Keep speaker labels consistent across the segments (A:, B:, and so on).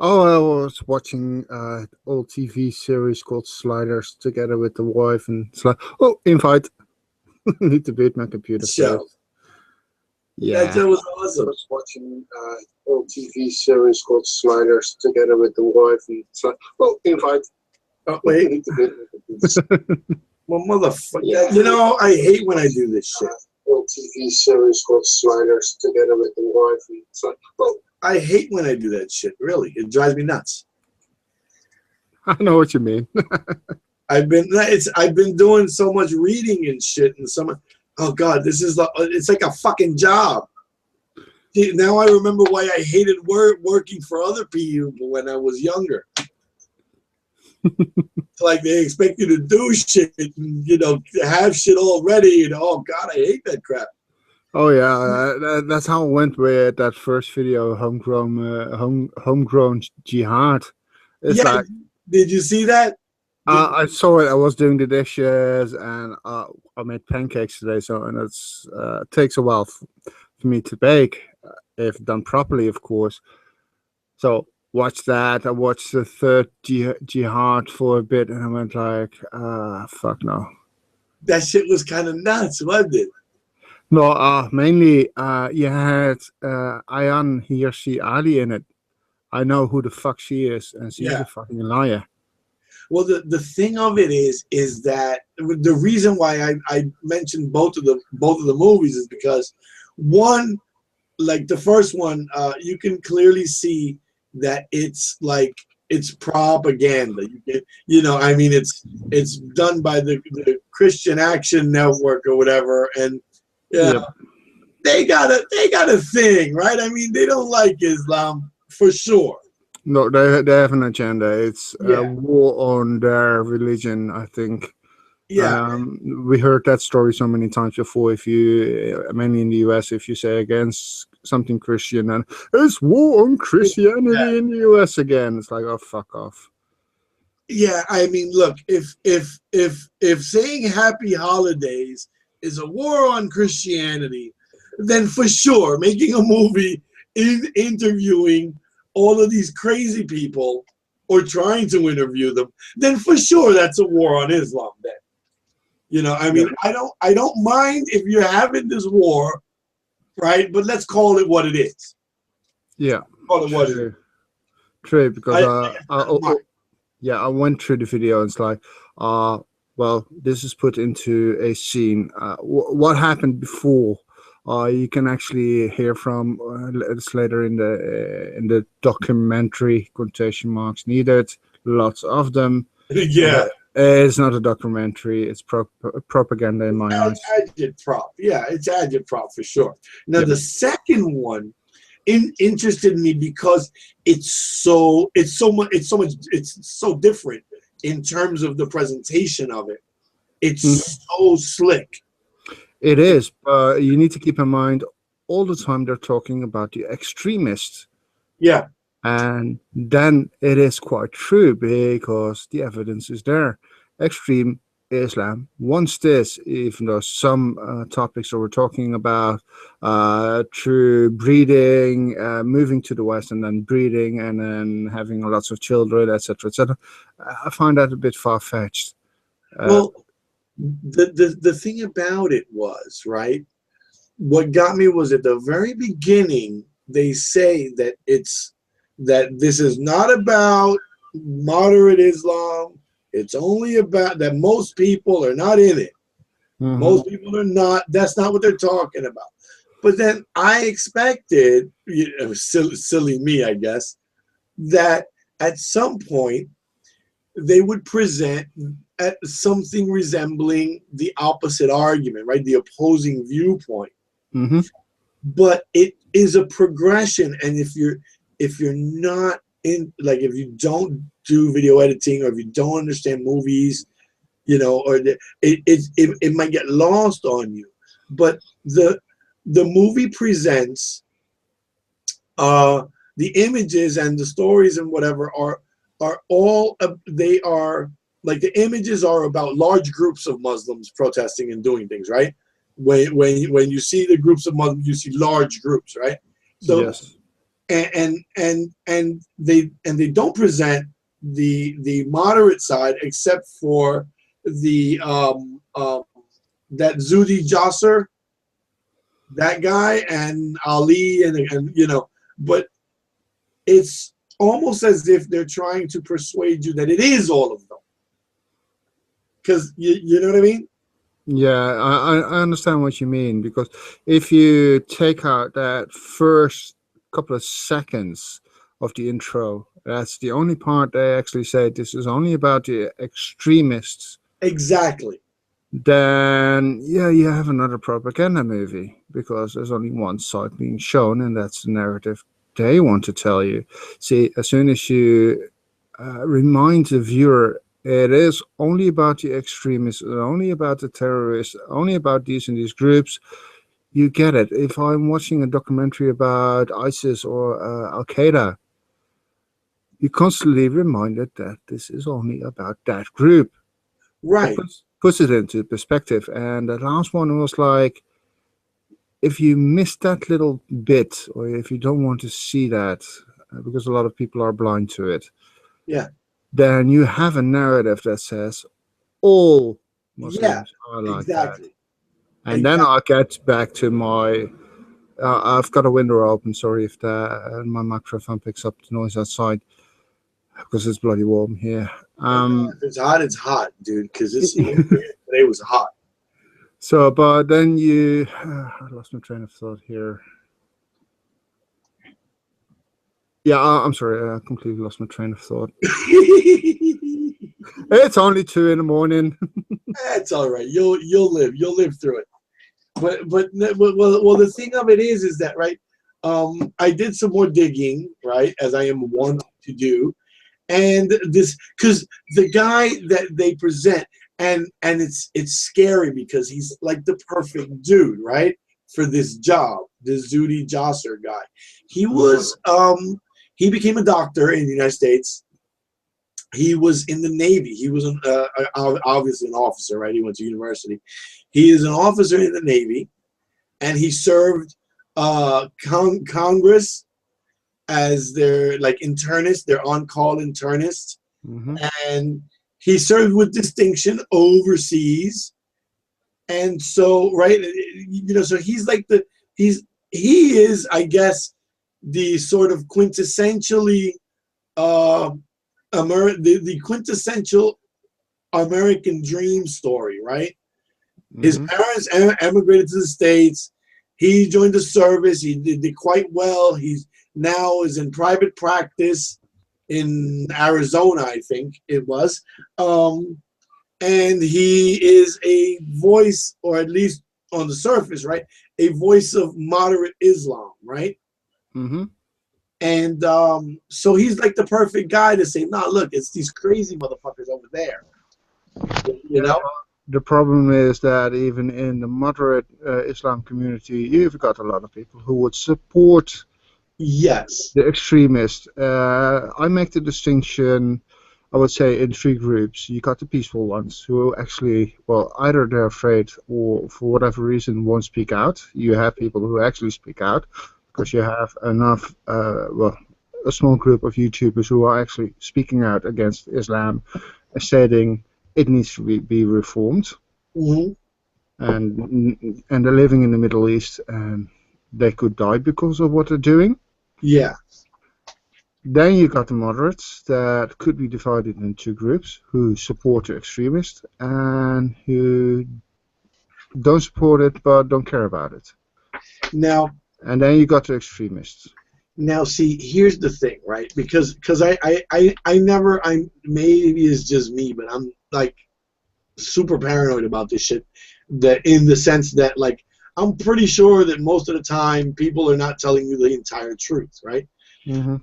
A: Oh, I was watching old TV series called Sliders together with the wife, and it's like, oh, invite. Need to boot my computer
B: Show.
A: first.
B: That
A: Yeah.
B: show was
A: I
B: awesome.
A: was watching old TV series called Sliders together with the wife, and it's like, oh, invite.
B: Oh, wait.
A: Need to boot my computer.
B: Well, motherfucker.
A: Yeah.
B: You know, I hate when I do this shit.
A: Old TV series called Sliders together with the wife, and it's like, oh,
B: I hate when I do that shit. Really, it drives me nuts.
A: I know what you mean.
B: I've been doing so much reading and shit, and so much. Oh God, it's like a fucking job. See, now I remember why I hated working for other people when I was younger. Like they expect you to do shit, and, have shit all ready, and oh God, I hate that crap.
A: Oh yeah, that's how it went with that first video, homegrown jihad. It's
B: Yeah,
A: like
B: did you see that?
A: I saw it. I was doing the dishes, and I made pancakes today. So, and it takes a while for me to bake, if done properly, of course. So watch that. I watched the third jihad for a bit, and I went like, fuck no.
B: That shit was kind of nuts, wasn't it?
A: No, mainly you had Ayan Hirsi Ali in it. I know who the fuck she is, and she's
B: Yeah.
A: a fucking liar.
B: Well, the thing of it is that the reason why I mentioned both of the movies is because one, like the first one, you can clearly see that it's propaganda. I mean, it's done by the Christian Action Network or whatever, and yeah,
A: Yep.
B: they got a thing, right? I mean, they don't like Islam for sure.
A: No, they have an agenda. It's a
B: Yeah,
A: war on their religion, I think.
B: yeah.
A: We heard that story so many times before. If you, mainly in the US, if you say against something Christian, and it's war on Christianity in the US again, it's like, oh, fuck off.
B: Yeah, I mean, look, if saying happy holidays is a war on Christianity, then for sure making a movie interviewing all of these crazy people or trying to interview them, then for sure that's a war on Islam then. I
A: Yeah,
B: mean, I don't mind if you're having this war, right? But let's call it what it is.
A: yeah,
B: Call it what it is.
A: true, true. Because
B: I don't mind.
A: yeah, I went through the video. And it's like, uh, well, this is put into a scene. What happened before? You can actually hear from it's later in the documentary, quotation marks needed. Lots of them.
B: Yeah.
A: It's not a documentary. It's propaganda in my eyes.
B: Agitprop. Yeah, it's agitprop for sure. Now
A: Yep.
B: the second one interested me because it's so different in terms of the presentation of it.
A: Mhm.
B: It's so slick.
A: It is, but you need to keep in mind all the time they're talking about the extremists.
B: Yeah.
A: And then it is quite true because the evidence is there. Extreme Islam wants this, even though some topics that we're talking about through breeding, moving to the West and then breeding and then having lots of children, etc., etc. I find that a bit far fetched. Uh,
B: Well, the thing about it was, right, what got me was at the very beginning they say that this is not about moderate Islam. It's only about that most people are not in it.
A: mhm.
B: Most people are not. That's not what they're talking about. But then I expected, silly me, I guess, that at some point they would present at something resembling the opposite argument, right? The opposing viewpoint.
A: Mm-hmm.
B: But it is a progression, and if you're not in, like, if you don't do video editing or if you don't understand movies, or it might get lost on you. But the movie presents the images and the stories and whatever are all they are like the images are about large groups of Muslims protesting and doing things, right? When you see the groups of Muslims, you see large groups, right? So
A: Yes.
B: and they don't present the moderate side except for the that Zudi Josser, that guy, and Ali, and but it's almost as if they're trying to persuade you that it is all of them, because you know what I mean.
A: Yeah, I understand what you mean, because if you take out that first couple of seconds of the intro, that's the only part they actually say this is only about the extremists,
B: Exactly.
A: then yeah, you have another propaganda movie, because there's only one side being shown, and that's the narrative they want to tell you. See, as soon as you remind the viewer it is only about the extremists, only about the terrorists, only about these and these groups, you get it. If I'm watching a documentary about ISIS or Al Qaeda, you're constantly reminded that this is only about that group. It
B: Right.
A: puts it into perspective. And the last one was like, if you miss that little bit, or if you don't want to see that, because a lot of people are blind to it,
B: Yeah.
A: then you have a narrative that says all
B: Yeah.
A: Muslims are like that.
B: Exactly.
A: And then
B: Exactly.
A: I'll get back to my. I've got a window open. Sorry if my microphone picks up the noise outside, because it's bloody warm here.
B: And if it's hot, it's hot, dude. Because today was hot.
A: So, but then you. I lost my train of thought here. Yeah, I'm sorry. I completely lost my train of thought. It's only 2 in the morning.
B: That's all right. You'll live through it. Well, the thing of it is that, right. I did some more digging, right, as I am wont to do, and this, because the guy that they present, and it's scary because he's like the perfect dude, right, for this job, this Zudi Josser guy. He was he became a doctor in the United States. He was in the Navy. He was obviously an officer, right? He went to university. He is an officer in the Navy, and he served Congress as their like internist, their on-call internist,
A: Mm-hmm.
B: and he served with distinction overseas. And so, right, so he's like he is, I guess, the sort of quintessentially uh, the quintessential American dream story, right? His
A: Mm-hmm.
B: parents emigrated to the States. He joined the service. He did quite well. He's now is in private practice in Arizona, I think it was. And he is a voice, or at least on the surface, right? A voice of moderate Islam, right?
A: Mm-hmm.
B: And so he's like the perfect guy to say, nah, look, it's these crazy motherfuckers over there. You
A: Yeah,
B: know?
A: but the problem is that even in the moderate Islam community, you've got a lot of people who would support
B: Yes.
A: the extremists. I make the distinction, I would say, in three groups. You got the peaceful ones who actually, well, either they're afraid or for whatever reason won't speak out. You have people who actually speak out, because you have enough, a small group of YouTubers who are actually speaking out against Islam, stating it needs to be reformed.
B: Hmm.
A: And they're living in the Middle East, and they could die because of what they're doing.
B: Yeah.
A: Then you got the moderates that could be divided into two groups, who support the extremists and who don't support it but don't care about it.
B: Now,
A: And then you got the extremists.
B: see, here's the thing, right? Because I never, I maybe it's just me, but I'm like super paranoid about this shit. That in the sense that, like, I'm pretty sure that most of the time people are not telling you the entire truth, right?
A: Mm-hmm.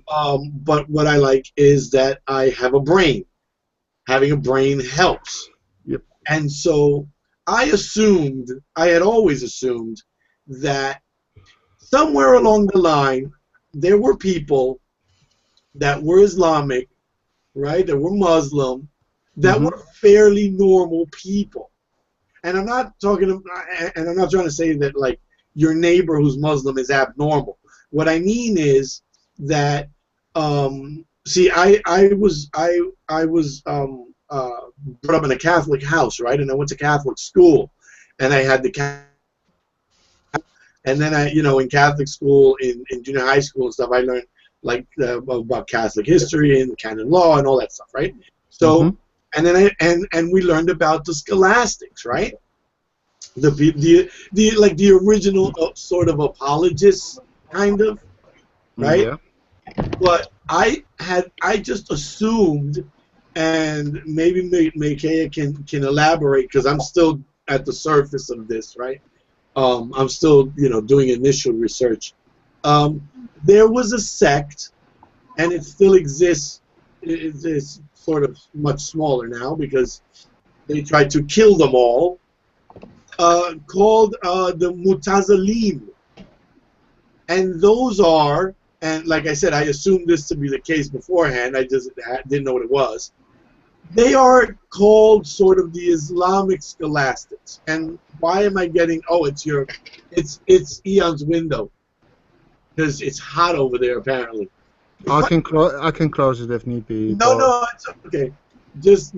B: But what I like is that I have a brain. Having a brain helps.
A: Yep.
B: And so I had always assumed that somewhere along the line, there were people that were Islamic, right, that were Muslim, that
A: Mm-hmm.
B: were fairly normal people. And and I'm not trying to say that like your neighbor who's Muslim is abnormal. What I mean is that see, I was brought up in a Catholic house, right? And I went to Catholic school, and I had and then I, in Catholic school, in junior high school and stuff, I learned like about Catholic history and canon law and all that stuff, right?
A: Mm-hmm.
B: So, and then and we learned about the scholastics, right? The original sort of apologists, kind of, right?
A: Yeah.
B: But I just assumed, and maybe Makaya can elaborate because I'm still at the surface of this, right? I'm still doing initial research. There was a sect, and it still exists. It's sort of much smaller now because they tried to kill them all. Called the Mutazalim, and those are, and like I said, I assumed this to be the case beforehand. I just didn't know what it was. They are called sort of the Islamic scholastics. And why am I getting? Oh, it's Eon's window because it's hot over there apparently.
A: I can close it if need be,
B: No,
A: but
B: no, it's okay. Just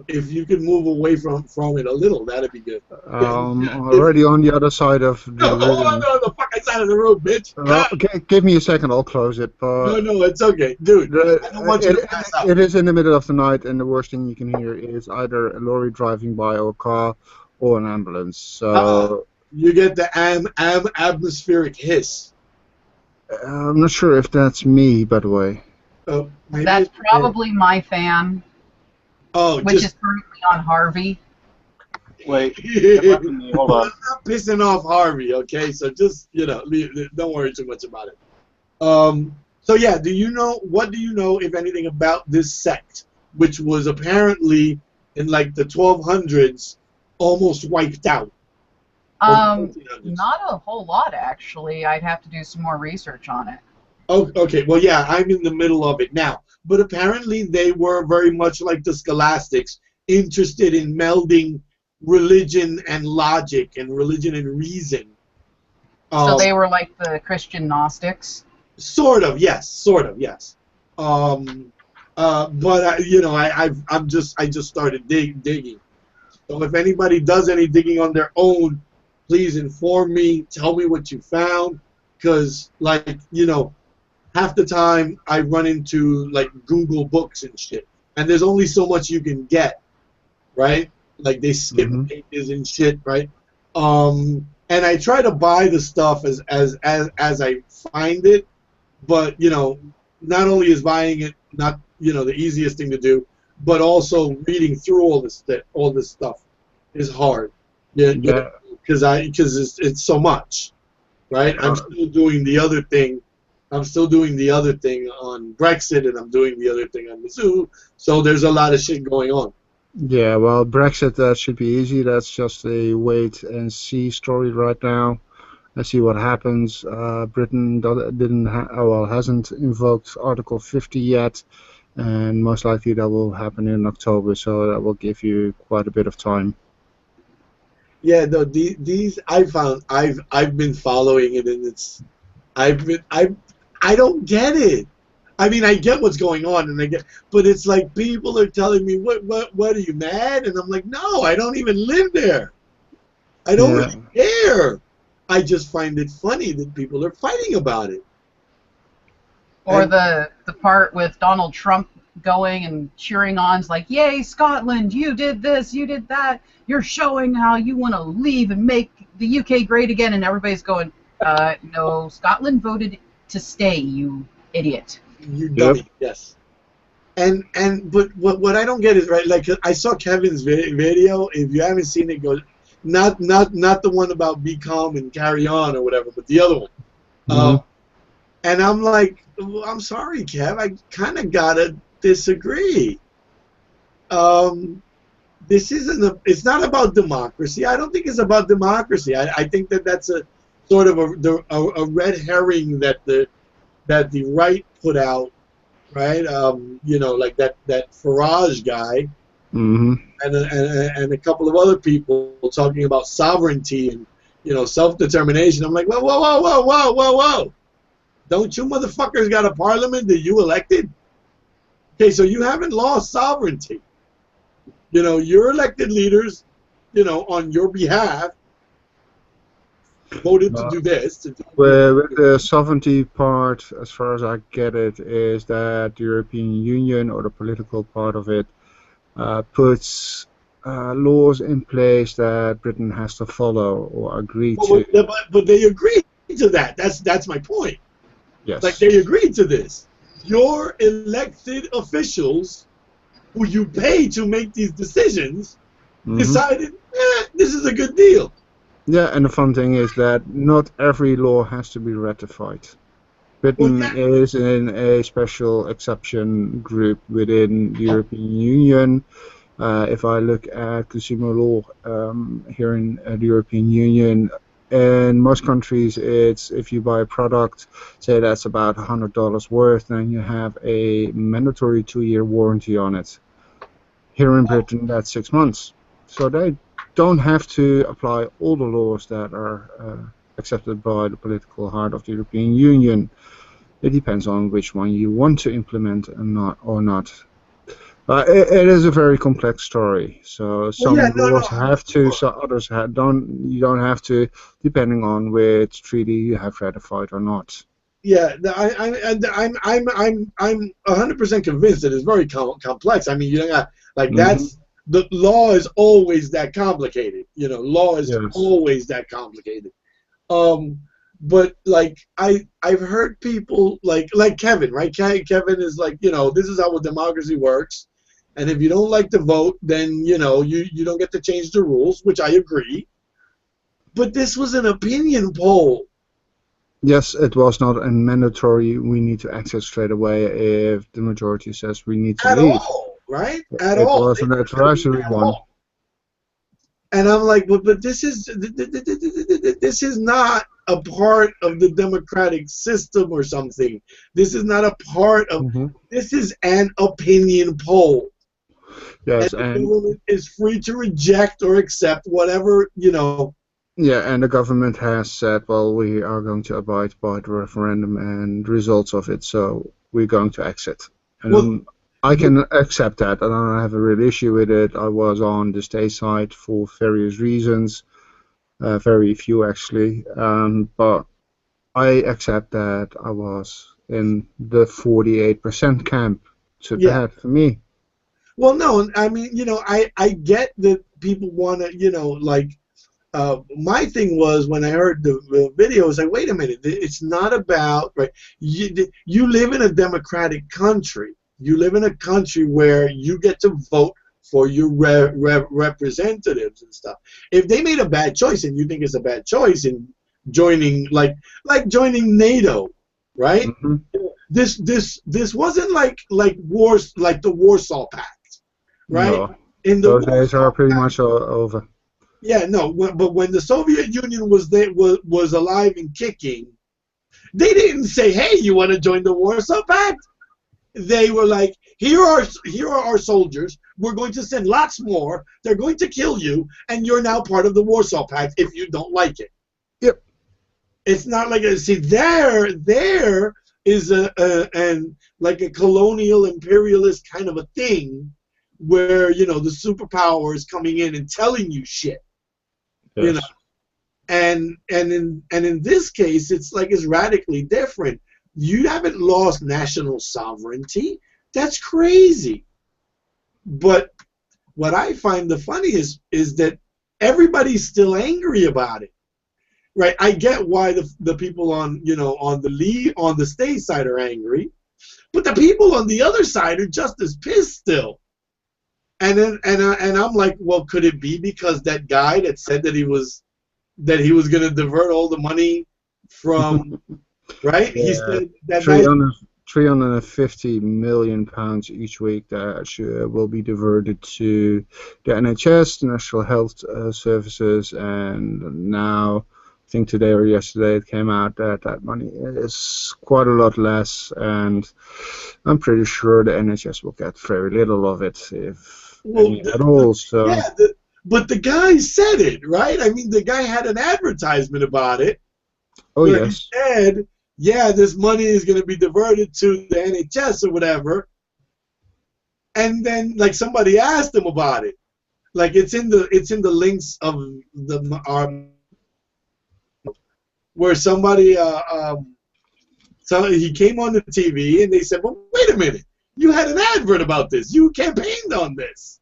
B: if you could move away from it a little, that'd be good. If
A: already on the other side of the
B: hold on,
A: room.
B: on the fucking side of the room, bitch. God.
A: Give me a second, I'll close it.
B: No,
A: But
B: no, it's okay, dude. I don't want you
A: it,
B: to pass out.
A: it is in the middle of the night, and the worst thing you can hear is either a lorry driving by, or a car, or an ambulance.
B: Uh-uh.
A: So
B: You get the atmospheric hiss.
A: I'm not sure if that's me, by the way.
B: Oh, maybe
C: That's
B: it's
C: probably my fan,
B: oh,
C: which is
B: just
C: currently on Harvey.
D: Wait, hold
B: well,
D: on.
B: I'm not pissing off Harvey, okay? So just don't worry too much about it. So yeah, what do you know, if anything, about this sect, which was apparently in like the 1200s almost wiped out? Or the 1300s?
C: Not a whole lot, actually. I'd have to do some more research on it.
B: Oh, okay. Well, yeah, I'm in the middle of it now. But apparently they were very much like the scholastics, interested in melding religion and logic and religion and reason.
C: So they were like the Christian Gnostics?
B: Sort of, yes. Sort of, yes. But I just started digging. So if anybody does any digging on their own, please inform me. Tell me what you found, because half the time I run into like Google books and shit, and there's only so much you can get, right? Like they skip pages and shit, right? And I try to buy the stuff as I find it, but not only is buying it not the easiest thing to do, but also reading through all this stuff is hard. Yeah, because it's so much, right? I'm still doing the other thing. I'm still doing the other thing on Brexit, and I'm doing the other thing on Mizzou. So there's a lot of shit going on.
A: Yeah, well, Brexit, that should be easy. That's just a wait and see story right now. Let's see what happens. Britain hasn't invoked Article 50 yet, and most likely that will happen in October. So that will give you quite a bit of time.
B: Yeah, no, these I've been following it, and I don't get it. I mean, I get what's going on, and but it's like people are telling me, what are you mad? And I'm like, no, I don't even live there. I don't really care. I just find it funny that people are fighting about it.
C: Or the part with Donald Trump going and cheering on, it's like, yay, Scotland, you did this, you did that, you're showing how you want to leave and make the UK great again, and everybody's going, no, Scotland voted to stay, you idiot.
B: You dummy, yes. But what I don't get is, right, like I saw Kevin's video. If you haven't seen it, go not the one about be calm and carry on or whatever, but the other one. And I'm like, well, I'm sorry, Kev, I kind of gotta disagree. This isn't it's not about democracy. I don't think it's about democracy. I think that's a sort of a red herring that the right put out, right? Like that Farage guy, and a couple of other people talking about sovereignty and self-determination. I'm like, whoa, whoa, whoa, whoa, whoa, whoa, whoa. Don't you motherfuckers got a parliament that you elected? Okay, so you haven't lost sovereignty. You know, your elected leaders, you know, on your behalf, voted to do this. To do,
A: with the sovereignty part, as far as I get it, is that the European Union, or the political part of it, puts laws in place that Britain has to follow or agree to.
B: but they agreed to that. That's my point. Like,
A: Yes.
B: they agreed to this. Your elected officials, who you pay to make these decisions, decided, this is a good deal.
A: Yeah, and the fun thing is that not every law has to be ratified. Britain is in a special exception group within the European Union. If I look at consumer law here in the European Union, in most countries, it's if you buy a product, say that's about $100 worth, then you have a mandatory 2-year warranty on it. Here in Britain, that's 6 months. So they don't have to apply all the laws that are accepted by the political heart of the European Union. It depends on which one you want to implement or not. It is a very complex story. So some laws have to, so others don't. You don't have to, depending on which treaty you have ratified or not.
B: Yeah, I'm 100% convinced that it's very complex. I mean, you know, like that's the law is always that complicated. You know, law is always that complicated. But like I've heard people like Kevin, right? Kevin is like, you know, this is how a democracy works, and if you don't like the vote, then you know you don't get to change the rules, which I agree. But this was an opinion poll.
A: Yes, it was not a mandatory. We need to exit straight away if the majority says we need to leave.
B: At all, right? At
A: it
B: all.
A: Was an advisory one.
B: And I'm like, but this is not a part of the democratic system or something. This is not a part of. This is an opinion poll.
A: Yes,
B: and the government is free to reject or accept whatever, you know.
A: Yeah, and the government has said, well, we are going to abide by the referendum and results of it, so we're going to exit. And I can accept that. I don't have a real issue with it. I was on the state side for various reasons, very few actually, but I accept that I was in the 48% camp. Too bad for me.
B: Well, no, I mean, you know, I get that people want to, you know, like, my thing was when I heard the video, I was like, wait a minute, it's not about, right, you live in a democratic country. You live in a country where you get to vote for your representatives and stuff. If they made a bad choice and you think it's a bad choice in joining, like joining NATO, right? This wasn't like wars, like the Warsaw Pact, right?
A: No, those days are pretty much over.
B: Yeah, no, but when the Soviet Union was alive and kicking, they didn't say, "Hey, you want to join the Warsaw Pact?" They were like, "Here are our soldiers. We're going to send lots more. They're going to kill you, and you're now part of the Warsaw Pact if you don't like it."
A: Yep.
B: It's not like there is like a colonial imperialist kind of a thing where, you know, the superpower is coming in and telling you shit. Yes. You know, and in this case, it's like it's radically different. You haven't lost national sovereignty. That's crazy. But what I find the funniest is that everybody's still angry about it. Right? I get why the people on, you know, on the state side are angry, but the people on the other side are just as pissed still. And I'm like, well, could it be because that guy that said that he was going to divert all the money from, right? Yeah. He said that
A: 350 million pounds each week that will be diverted to the NHS, the National Health Services, and now I think today or yesterday it came out that that money is quite a lot less, and I'm pretty sure the NHS will get very little of it, if any at all. So.
B: Yeah, but the guy said it, right? I mean, the guy had an advertisement about it.
A: Oh, yes.
B: He said yeah, this money is going to be diverted to the NHS or whatever. And then like somebody asked him about it. Like it's in the links of the where somebody so he came on the TV and they said, well, wait a minute, you had an advert about this, you campaigned on this,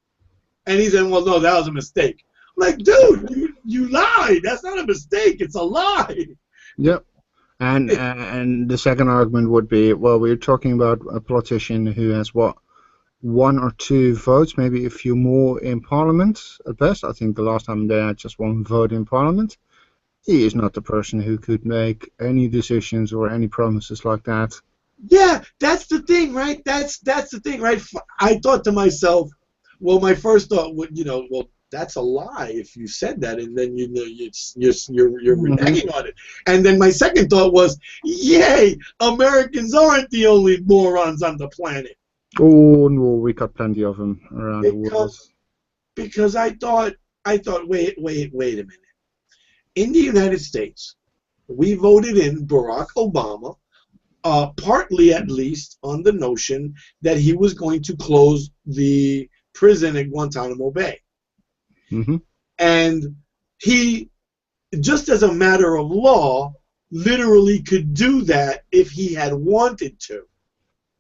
B: and he said, well, no, that was a mistake. I'm like, dude, you lied. That's not a mistake. It's a lie.
A: Yep. And the second argument would be, well, we're talking about a politician who has what, 1 or 2 votes, maybe a few more in Parliament at best. I think the last time they had just 1 vote in Parliament. He is not the person who could make any decisions or any promises like that.
B: Yeah, that's the thing, right? That's the thing, right? I thought to myself, well, my first thought would, well, that's a lie if you said that, and then you're reneging on it. And then my second thought was, yay, Americans aren't the only morons on the planet.
A: Oh no, we got plenty of them around the world.
B: Because I thought, wait a minute. In the United States, we voted in Barack Obama, partly at least on the notion that he was going to close the prison at Guantanamo Bay.
A: Mm-hmm.
B: And he, just as a matter of law, literally could do that if he had wanted to,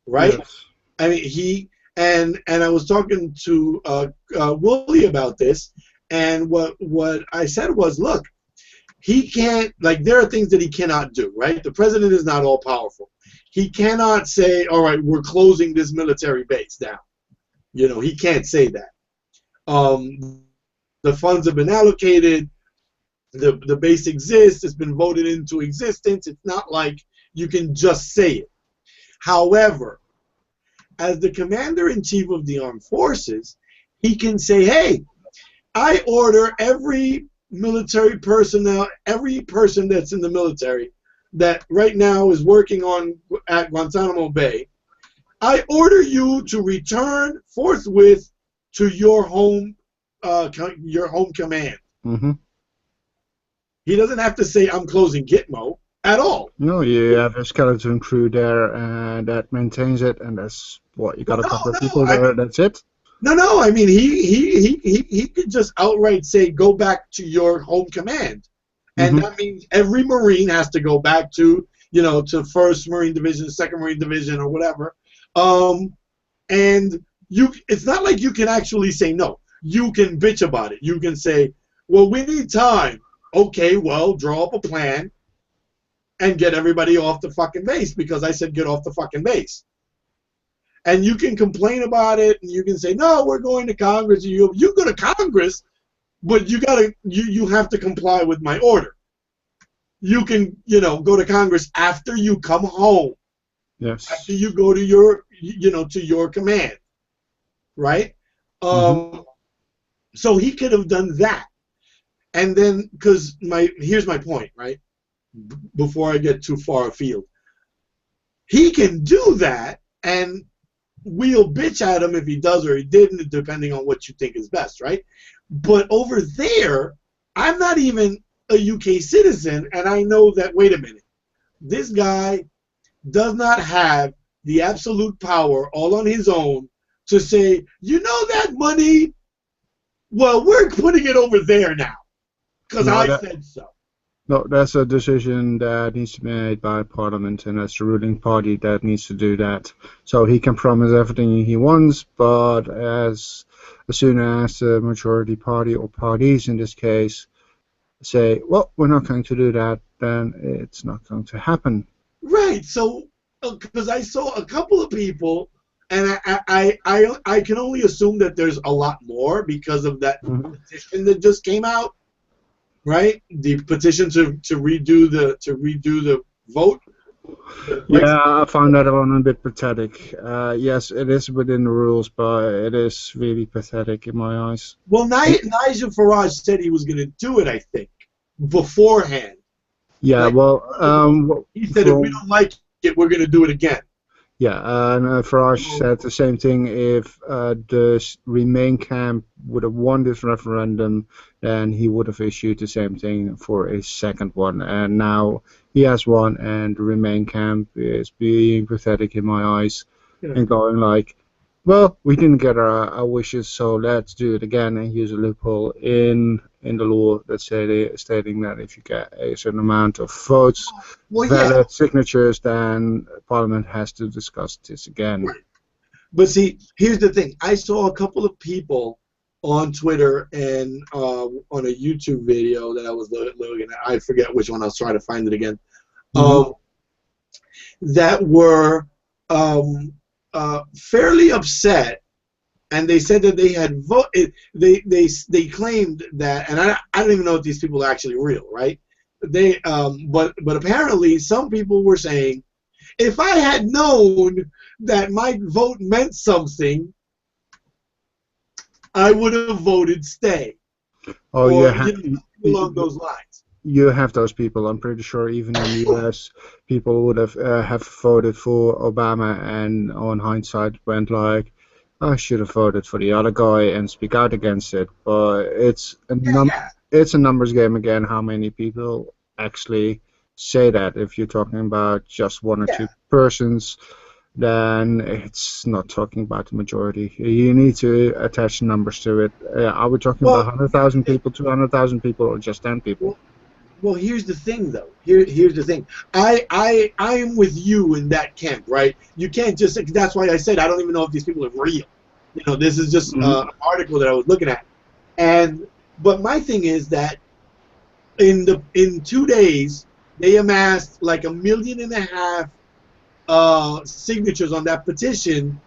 B: right?
A: Yes.
B: I mean, he and I was talking to Willie about this, and what I said was, look, he can't, like, there are things that he cannot do, right? The president is not all powerful. He cannot say, all right, we're closing this military base down. He can't say that. The funds have been allocated. The base exists. It's been voted into existence. It's not like you can just say it. However, as the commander-in-chief of the armed forces, he can say, hey, I order every military personnel, every person that's in the military that right now is working at Guantanamo Bay, I order you to return forthwith to your home command.
A: Mm-hmm.
B: He doesn't have to say, I'm closing Gitmo at all.
A: No, you have a skeleton crew there that maintains it, and that's what, you got a couple of people there, that's it?
B: No, I mean, he could just outright say, go back to your home command. And that means every Marine has to go back to, to 1st Marine Division, 2nd Marine Division, or whatever. And it's not like you can actually say no. You can bitch about it. You can say, well, we need time. Okay, well, draw up a plan and get everybody off the fucking base because I said get off the fucking base. And you can complain about it, and you can say, no, we're going to Congress. You go to Congress, but you have to comply with my order. You can, go to Congress after you come home.
A: Yes.
B: After you go to your command, right? So he could have done that. And then, because here's my point, right? Before I get too far afield. He can do that, and we'll bitch at him if he does or he didn't, depending on what you think is best, right? But over there, I'm not even a UK citizen, and I know that, wait a minute, this guy does not have the absolute power all on his own to say, that money, well, we're putting it over there now because I said so.
A: No, that's a decision that needs to be made by Parliament, and that's the ruling party that needs to do that. So he can promise everything he wants, but as soon as the majority party, or parties in this case, say, well, we're not going to do that, then it's not going to happen.
B: Right. So, because I saw a couple of people, and I can only assume that there's a lot more because of that petition that just came out. Right, the petition to redo the vote.
A: Yeah, I found that one a bit pathetic. Yes, it is within the rules, but it is really pathetic in my eyes.
B: Well, Nigel Farage said he was going to do it, I think, beforehand.
A: Yeah, he
B: said if we don't like it, we're going to do it again.
A: Yeah, and Farage said the same thing. If the Remain camp would have won this referendum, then he would have issued the same thing for a second one. And now he has won, and the Remain camp is being pathetic in my eyes
B: Yeah.
A: and going like, well, we didn't get our wishes, so let's do it again and use a loophole in the law that's stating that if you get a certain amount of votes,
B: Well, yeah.
A: valid signatures, then Parliament has to discuss this again.
B: But see, here's the thing. I saw a couple of people on Twitter and on a YouTube video that I was looking at. I forget which one. I was trying to find it again. That were fairly upset, and they said that they had voted. They claimed that, and I don't even know if these people are actually real, right? They but apparently some people were saying, if I had known that my vote meant something, I would have voted stay.
A: Oh,
B: or,
A: yeah.
B: Along those lines.
A: You have those people. I'm pretty sure even in the US, people would have voted for Obama, and on hindsight went like, I should have voted for the other guy and speak out against it. But it's a numbers game again. How many people actually say that? If you're talking about just one or two persons, then it's not talking about the majority. You need to attach numbers to it. Are we talking about 100,000 people, 200,000 people, or just 10 people?
B: Well, here's the thing, though. Here's the thing. I am with you in that camp, right? You can't just. That's why I said I don't even know if these people are real. This is just an article that I was looking at, but my thing is that in 2 days they amassed like 1.5 million signatures on that petition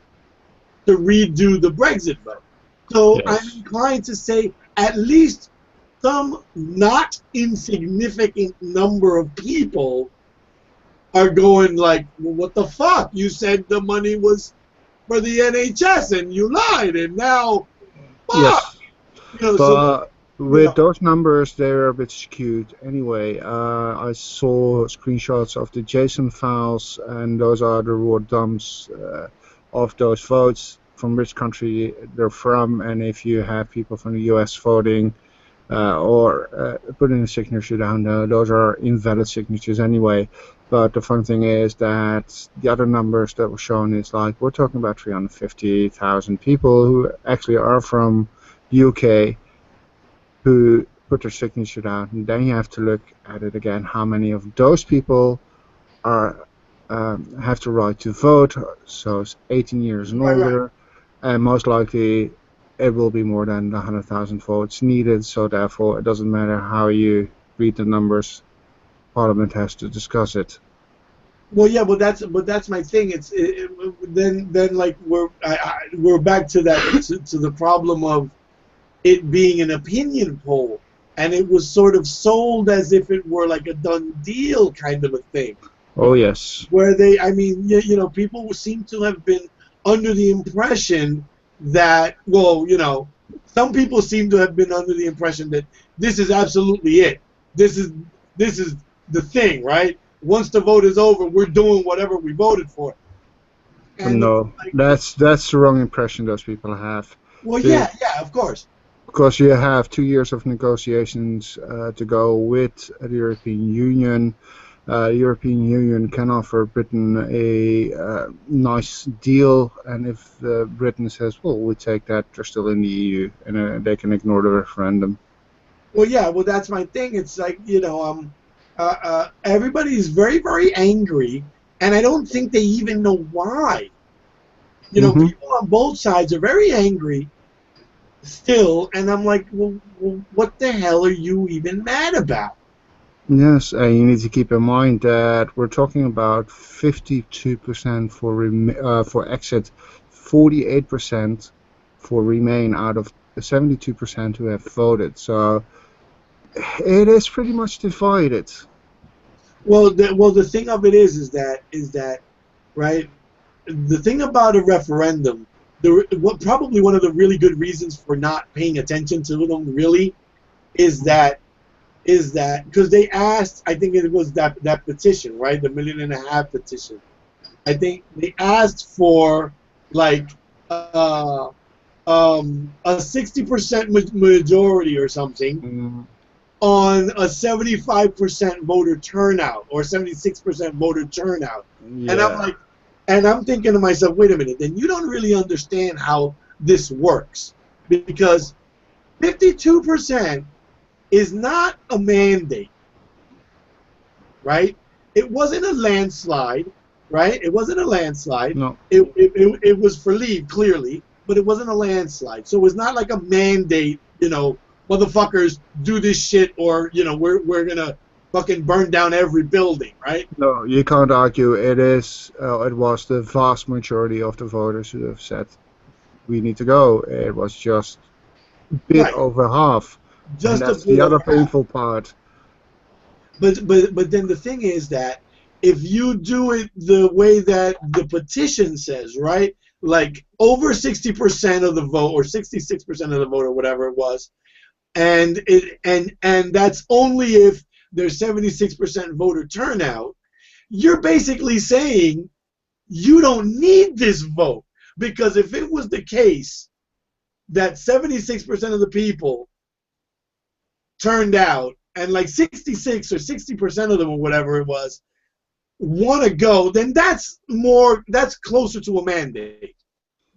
B: to redo the Brexit vote. So I'm inclined to say at least some not insignificant number of people are going like, well, what the fuck? You said the money was for the NHS and you lied, and now fuck.
A: But with those numbers, they're a bit skewed. Anyway, I saw screenshots of the JSON files, and those are the raw dumps of those votes, from which country they're from, and if you have people from the US voting or putting a signature down, those are invalid signatures anyway. But the fun thing is that the other numbers that were shown is like, we're talking about 350,000 people who actually are from the UK who put their signature down, and then you have to look at it again. How many of those people are have the right to vote? So it's 18 years and older, and most likely it will be more than 100,000 votes needed. So therefore, it doesn't matter how you read the numbers. Parliament has to discuss it.
B: Well, yeah, but that's my thing. It's then like we're back to that to the problem of it being an opinion poll, and it was sort of sold as if it were like a done deal kind of a thing.
A: Oh yes.
B: Where people seem to have been under the impression that, some people seem to have been under the impression that this is absolutely it. This is the thing, right? Once the vote is over, we're doing whatever we voted for. And
A: no, that's the wrong impression those people have.
B: Well, yeah, of course.
A: Because you have 2 years of negotiations to go with the European Union. The European Union can offer Britain a nice deal, and if Britain says, well, we take that, they're still in the EU, and they can ignore the referendum.
B: Well, yeah, that's my thing. It's like, everybody's very, very angry, and I don't think they even know why. People on both sides are very angry still, and I'm like, well, what the hell are you even mad about?
A: Yes, you need to keep in mind that we're talking about 52% for exit, 48% for remain out of the 72% who have voted. So it is pretty much divided.
B: Well, the thing of it is that right. The thing about a referendum, probably one of the really good reasons for not paying attention to them really is that because they asked, I think it was that petition, right, the 1.5 million petition, I think they asked for like a 60% majority or something
A: Mm,
B: on a 75% voter turnout or 76% voter turnout. And I'm
A: yeah.
B: like, and I'm thinking to myself, wait a minute, then you don't really understand how this works, because 52% is not a mandate, right? It wasn't a landslide, right? It wasn't a landslide.
A: No.
B: It was for leave, clearly, but it wasn't a landslide. So it's not like a mandate, motherfuckers do this shit, or, we're going to fucking burn down every building, right?
A: No, you can't argue. It was the vast majority of the voters who have said we need to go. It was just a bit
B: Right.
A: over half, and
B: Just a
A: that's
B: bit
A: the other
B: over half.
A: painful part.
B: But then the thing is that if you do it the way that the petition says, right? Like over 60% of the vote, or 66% of the vote, or whatever it was, and that's only if there's 76% voter turnout, you're basically saying you don't need this vote, because if it was the case that 76% of the people turned out, and like 66 or 60% of them, or whatever it was, want to go, then that's closer to a mandate.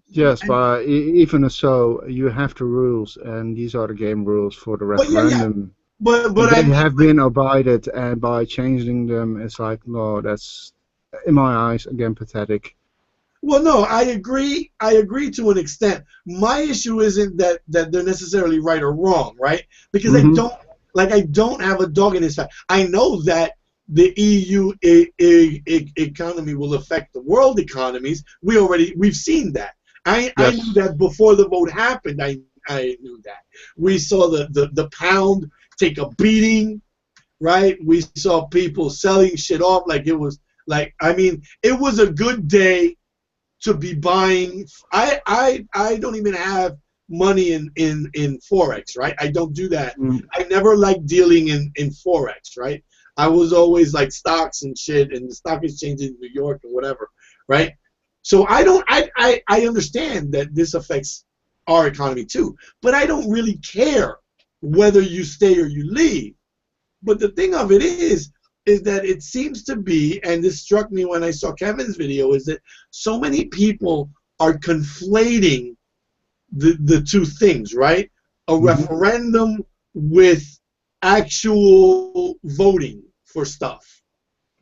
A: Yes,
B: And
A: but even so, you have the rules, and these are the game rules for the
B: but yeah,
A: referendum.
B: but
A: And
B: I
A: they
B: mean,
A: have been abided, and by changing them, it's like, no, that's, in my eyes, again, pathetic.
B: well, no, I agree. I agree to an extent. My issue isn't that they're necessarily right or wrong, right? Because I
A: Hmm.
B: don't I don't have a dog in this fight. I know that the EU economy will affect the world economies. We've seen that. I knew
A: Yes.
B: that before the vote happened. I knew that. We saw the pound take a beating, right? We saw people selling shit off like it was like, I mean, it was a good day to be buying. I don't even have money in forex, right? I don't do that.
A: Mm.
B: I never liked dealing in forex, right? I was always like stocks and shit, and the stock exchange in New York and whatever, right? So I don't. I understand that this affects our economy too, but I don't really care whether you stay or you leave. But the thing of it is that it seems to be, and this struck me when I saw Kevin's video, is that so many people are conflating the two things, right? A
A: Hmm.
B: referendum with actual voting for stuff.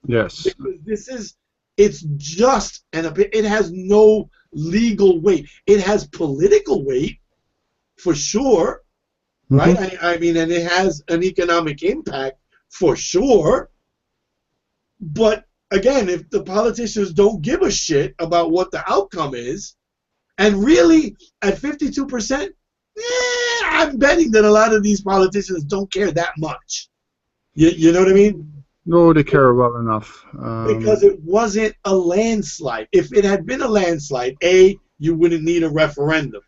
A: Yes.
B: Because it's just it has no legal weight. It has political weight, for sure,
A: Hmm.
B: right? I mean, and it has an economic impact, for sure. But again, if the politicians don't give a shit about what the outcome is, and really at 52%, I'm betting that a lot of these politicians don't care that much. You know what I mean?
A: No, they care well enough.
B: Because it wasn't a landslide. If it had been a landslide, you wouldn't need a referendum,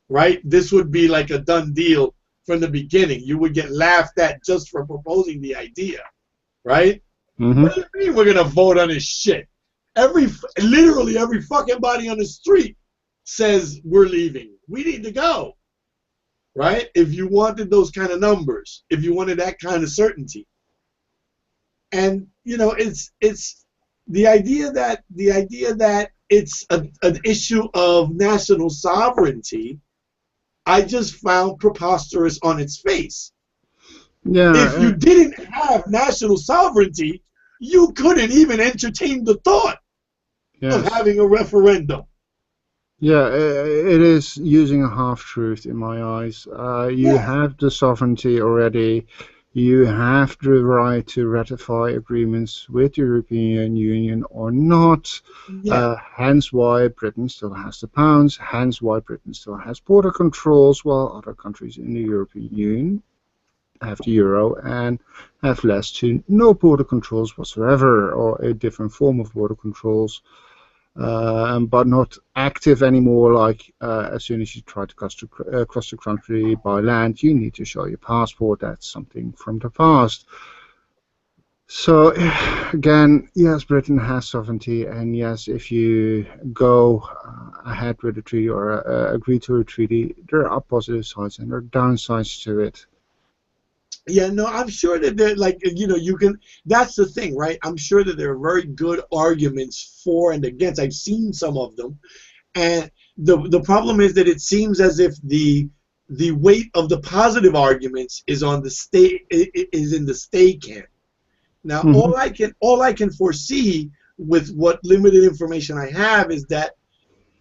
B: right? This would be like a done deal from the beginning. You would get laughed at just for proposing the idea, right?
A: Hmm.
B: What do you mean we're gonna vote on this shit? Literally every fucking body on the street says we're leaving. We need to go, right? If you wanted those kind of numbers, if you wanted that kind of certainty, and it's the idea that it's an issue of national sovereignty. I just found preposterous on its face.
A: Yeah.
B: If you didn't have national sovereignty, you couldn't even entertain the thought of
A: Yes.
B: having a referendum.
A: Yeah, it is using a half truth in my eyes. You
B: Yeah,
A: have the sovereignty already. You have the right to ratify agreements with the European Union or not.
B: yeah,
A: Hence why Britain still has the pounds. Hence why Britain still has border controls, while other countries in the European Union have the euro and have less to no border controls whatsoever, or a different form of border controls, but not active anymore. Like as soon as you try to cross the country by land, you need to show your passport. That's something from the past. So again, yes, Britain has sovereignty, and yes, if you go ahead with a treaty or agree to a treaty, there are positive sides and there are downsides to it.
B: Yeah, no, I'm sure that they're like, you can, that's the thing, right? I'm sure that there are very good arguments for and against. I've seen some of them. And the problem is that it seems as if the weight of the positive arguments is on the state, is in the state camp. Now,
A: Hmm.
B: all I can foresee with what limited information I have is that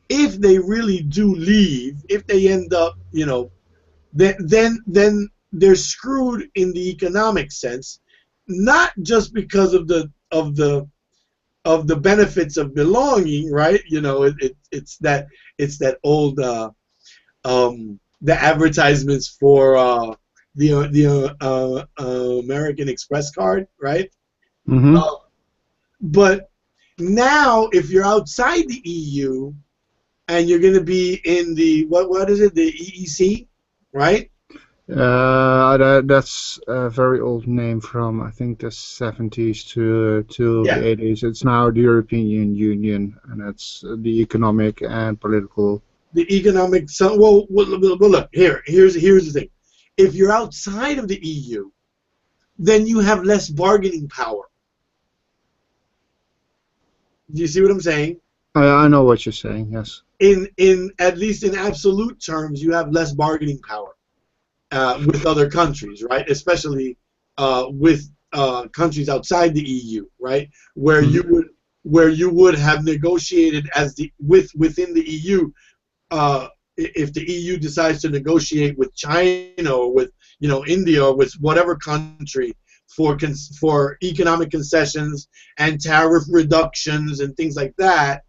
B: if they really do leave, if they end up, then they're screwed in the economic sense, not just because of the benefits of belonging, right? It's that old the advertisements for the American Express card, right?
A: Hmm.
B: Uh, but now, if you're outside the EU and you're going to be in the what is it, the EEC, right?
A: That's a very old name from I think the 70s to the
B: Yeah,
A: 80s. It's now the European Union, and it's the economic and political.
B: the economic. So, well, look here. Here's the thing. If you're outside of the EU, then you have less bargaining power. Do you see what I'm saying?
A: I know what you're saying. Yes.
B: In at least in absolute terms, you have less bargaining power with other countries, right? Especially with countries outside the EU, right? Where you would have negotiated as within the EU. If the EU decides to negotiate with China or with India or with whatever country for economic concessions and tariff reductions and things like that.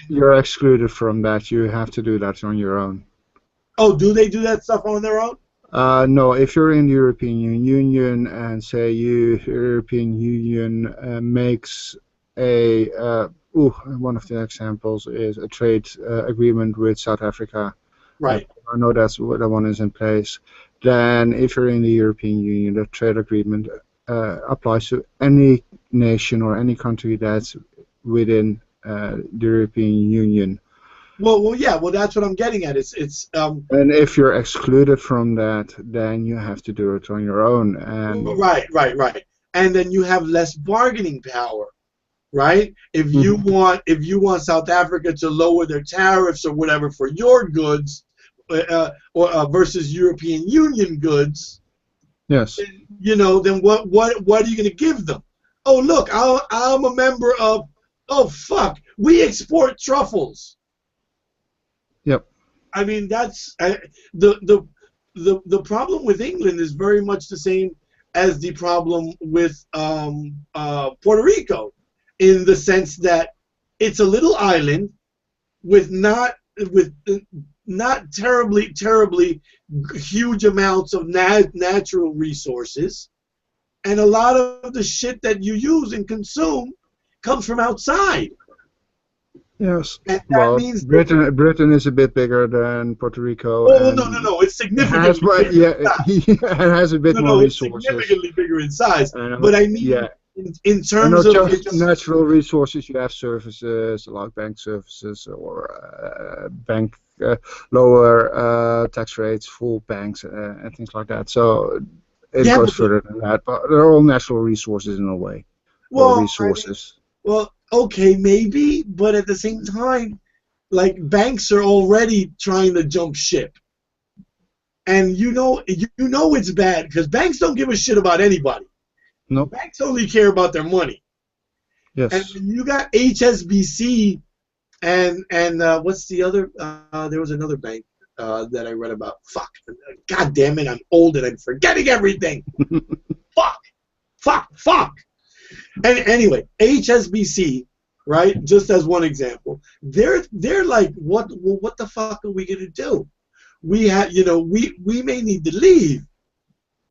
A: You're excluded from that. You have to do that on your own.
B: Oh, do they do that stuff on their own?
A: No, if you're in the European Union and say European Union makes a one of the examples is a trade agreement with South Africa.
B: Right.
A: I know that's what the one is in place. Then, if you're in the European Union, the trade agreement applies to any nation or any country that's within the European Union.
B: Yeah. Well, that's what I'm getting at.
A: And if you're excluded from that, then you have to do it on your own. And
B: Right. And then you have less bargaining power, right?
A: Mhm.
B: If you want South Africa to lower their tariffs or whatever for your goods, or versus European Union goods,
A: Yes.
B: then what are you going to give them? Oh, look, I'm a member of. Oh, fuck, we export truffles.
A: Yep.
B: I mean, that's the problem with England is very much the same as the problem with Puerto Rico, in the sense that it's a little island with not terribly huge amounts of natural resources, and a lot of the shit that you use and consume comes from outside.
A: Yes.
B: And that
A: Well,
B: means that,
A: Britain is a bit bigger than Puerto Rico,
B: oh, no,
A: and
B: no, it's
A: it has
B: significantly
A: more,
B: bigger
A: yeah,
B: in size.
A: it has a bit more
B: No, it's
A: resources.
B: significantly bigger in size.
A: And
B: But I mean,
A: yeah,
B: in
A: and
B: terms
A: not
B: of
A: just
B: its,
A: natural resources. You have services like bank services or bank lower tax rates, full banks, and things like that. So it
B: yeah,
A: goes further than that. But they're all natural resources in a way, or
B: well, I mean,
A: resources.
B: okay, maybe, but at the same time, like, banks are already trying to jump ship, and you know it's bad because banks don't give a shit about anybody.
A: Nope.
B: Banks only care about their money. And
A: Yes.
B: when you got HSBC and what's the other? There was another bank that I read about. Fuck, God damn it! I'm old and I'm forgetting everything. Fuck. And anyway, HSBC, right? Just as one example, they're like, what the fuck are we gonna do? We may need to leave,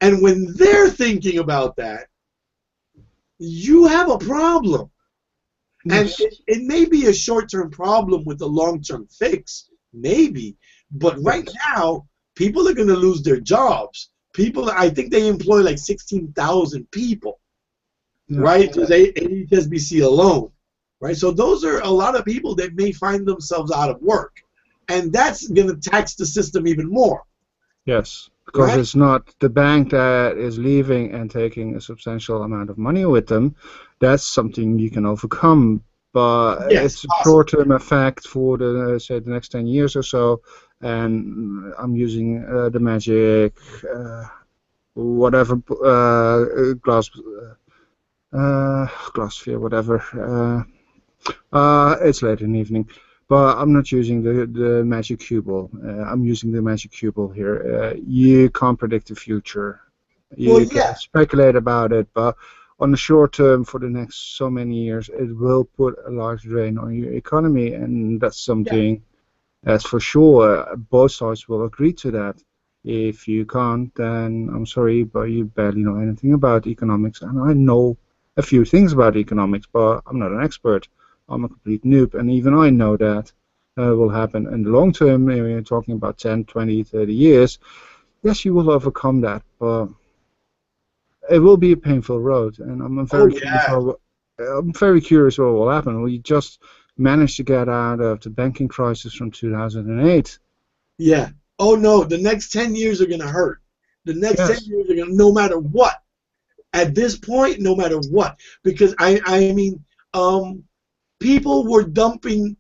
B: and when they're thinking about that, you have a problem. And
A: Yes.
B: it may be a short-term problem with a long-term fix, maybe. But right
A: Yes.
B: now, people are going to lose their jobs. I think they employ like 16,000 people. right? Just HSBC alone, right? So those are a lot of people that may find themselves out of work, and that's going to tax the system even more.
A: Yes, because
B: Right?
A: it's not the bank that is leaving and taking a substantial amount of money with them. That's something you can overcome, but
B: Yes,
A: it's a
B: possible.
A: short-term effect for the say the next 10 years or so. And I'm using the magic whatever glass glass sphere whatever. It's late in the evening, but I'm not using the magic cube ball. I'm using the magic cube ball here. You can't predict the future.
B: Well,
A: You can
B: yeah,
A: speculate about it, but on the short term, for the next so many years, it will put a large drain on your economy, and that's
B: yeah.
A: something that's for sure. Both sides will agree to that. If you can't, then I'm sorry, but you barely know anything about economics, and I know a few things about economics, but I'm not an expert. I'm a complete noob, and even I know that will happen in the long term. When you're talking about 10, 20, 30 years, yes, you will overcome that, but it will be a painful road, and
B: Oh, yeah,
A: I'm very curious what will happen. We just managed to get out of the banking crisis from 2008.
B: yeah. Oh no, the next 10 years are gonna hurt. The next 10
A: Yes.
B: years are gonna, no matter what. At this point, no matter what, because I mean, people were dumping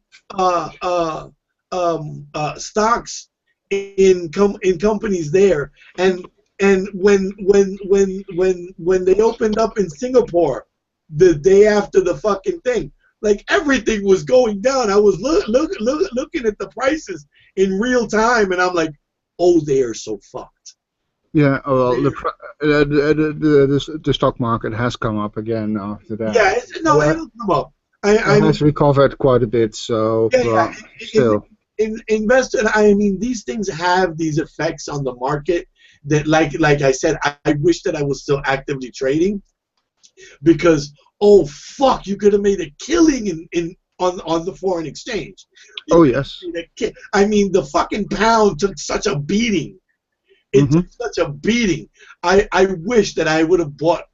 B: stocks in companies there, and when they opened up in Singapore the day after the fucking thing, like everything was going down. I was looking at the prices in real time, and I'm like, oh, they are so fucked.
A: Yeah, well,
B: They-
A: the stock market has come up again after that.
B: Yeah, no,
A: Uh,
B: it'll come up. I
A: It
B: mean,
A: has recovered quite a bit, so,
B: yeah, yeah.
A: but still,
B: Investor. I mean, these things have these effects on the market that, like I said, I wish that I was still actively trading because, oh fuck, you could have made a killing in on the foreign exchange. You
A: oh
B: could have
A: yes.
B: made I mean, the fucking pound took such a beating. It
A: Hmm.
B: took such a beating. I wish that I would have bought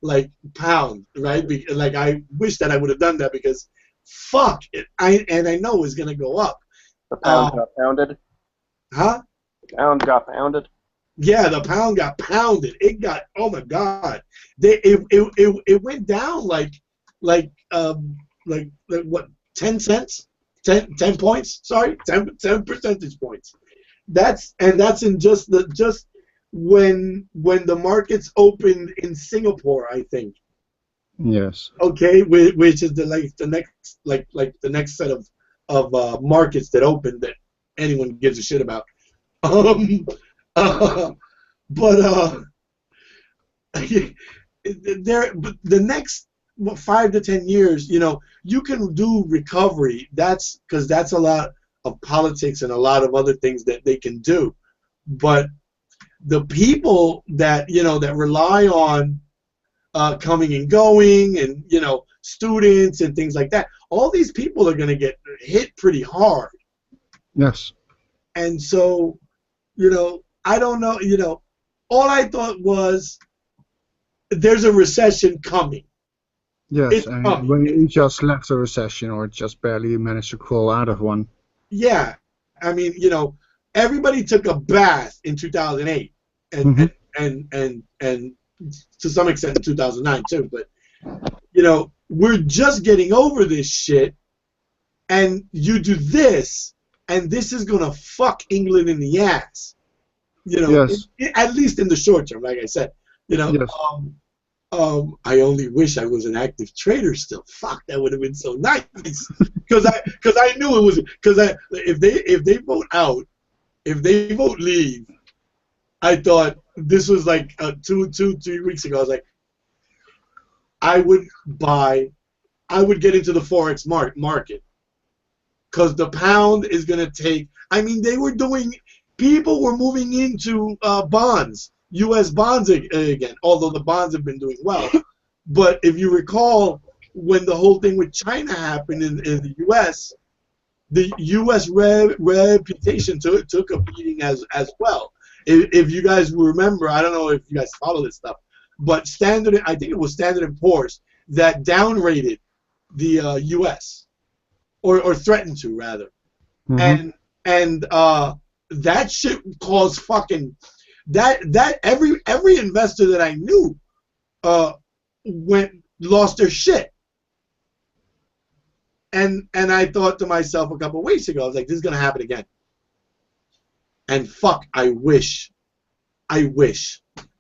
B: like pound, right? Like I wish that I would have done that because fuck it. I know it's gonna go up.
D: The pound
B: Um,
D: got pounded.
B: huh?
D: The pound got pounded.
B: Yeah, the pound got pounded. It got, oh my god. It went down like what, 10 cents? 10 points? Sorry, 10 percentage points. That's in just when the markets opened in Singapore, I think.
A: Yes.
B: Okay, which is the next set of markets that opened that anyone gives a shit about. Um, uh, but but the next 5 to 10 years, you can do recovery. That's because that's a lot of politics and a lot of other things that they can do. But the people that rely on coming and going, and students and things like that, all these people are going to get hit pretty hard.
A: Yes.
B: And so, I don't know. All I thought was there's a recession coming.
A: Yes,
B: It's
A: and
B: coming.
A: when you just left a recession or just barely managed to crawl out of one.
B: Yeah, I mean, everybody took a bath in 2008, and
A: Hmm.
B: and to some extent in 2009 too. But we're just getting over this shit, and you do this, and this is gonna fuck England in the ass.
A: Yes.
B: At least in the short term, like I said.
A: Yes.
B: I only wish I was an active trader still. Fuck, that would have been so nice. Because I knew it was if they vote out, if they vote leave, I thought this was like 2, 3 weeks ago. I was like, I would get into the forex market because the pound is gonna take. I mean, people were moving into bonds. U.S. bonds again, although the bonds have been doing well. But if you recall, when the whole thing with China happened in the U.S., the U.S. reputation took a beating as well. If you guys remember, I don't know if you guys follow this stuff, but I think it was Standard and Poor's, that downrated the U.S. or threatened to rather,
A: Mhm.
B: and that shit caused fucking that every investor that I knew lost their shit. And I thought to myself a couple of weeks ago, I was like, this is gonna happen again. And fuck, I wish.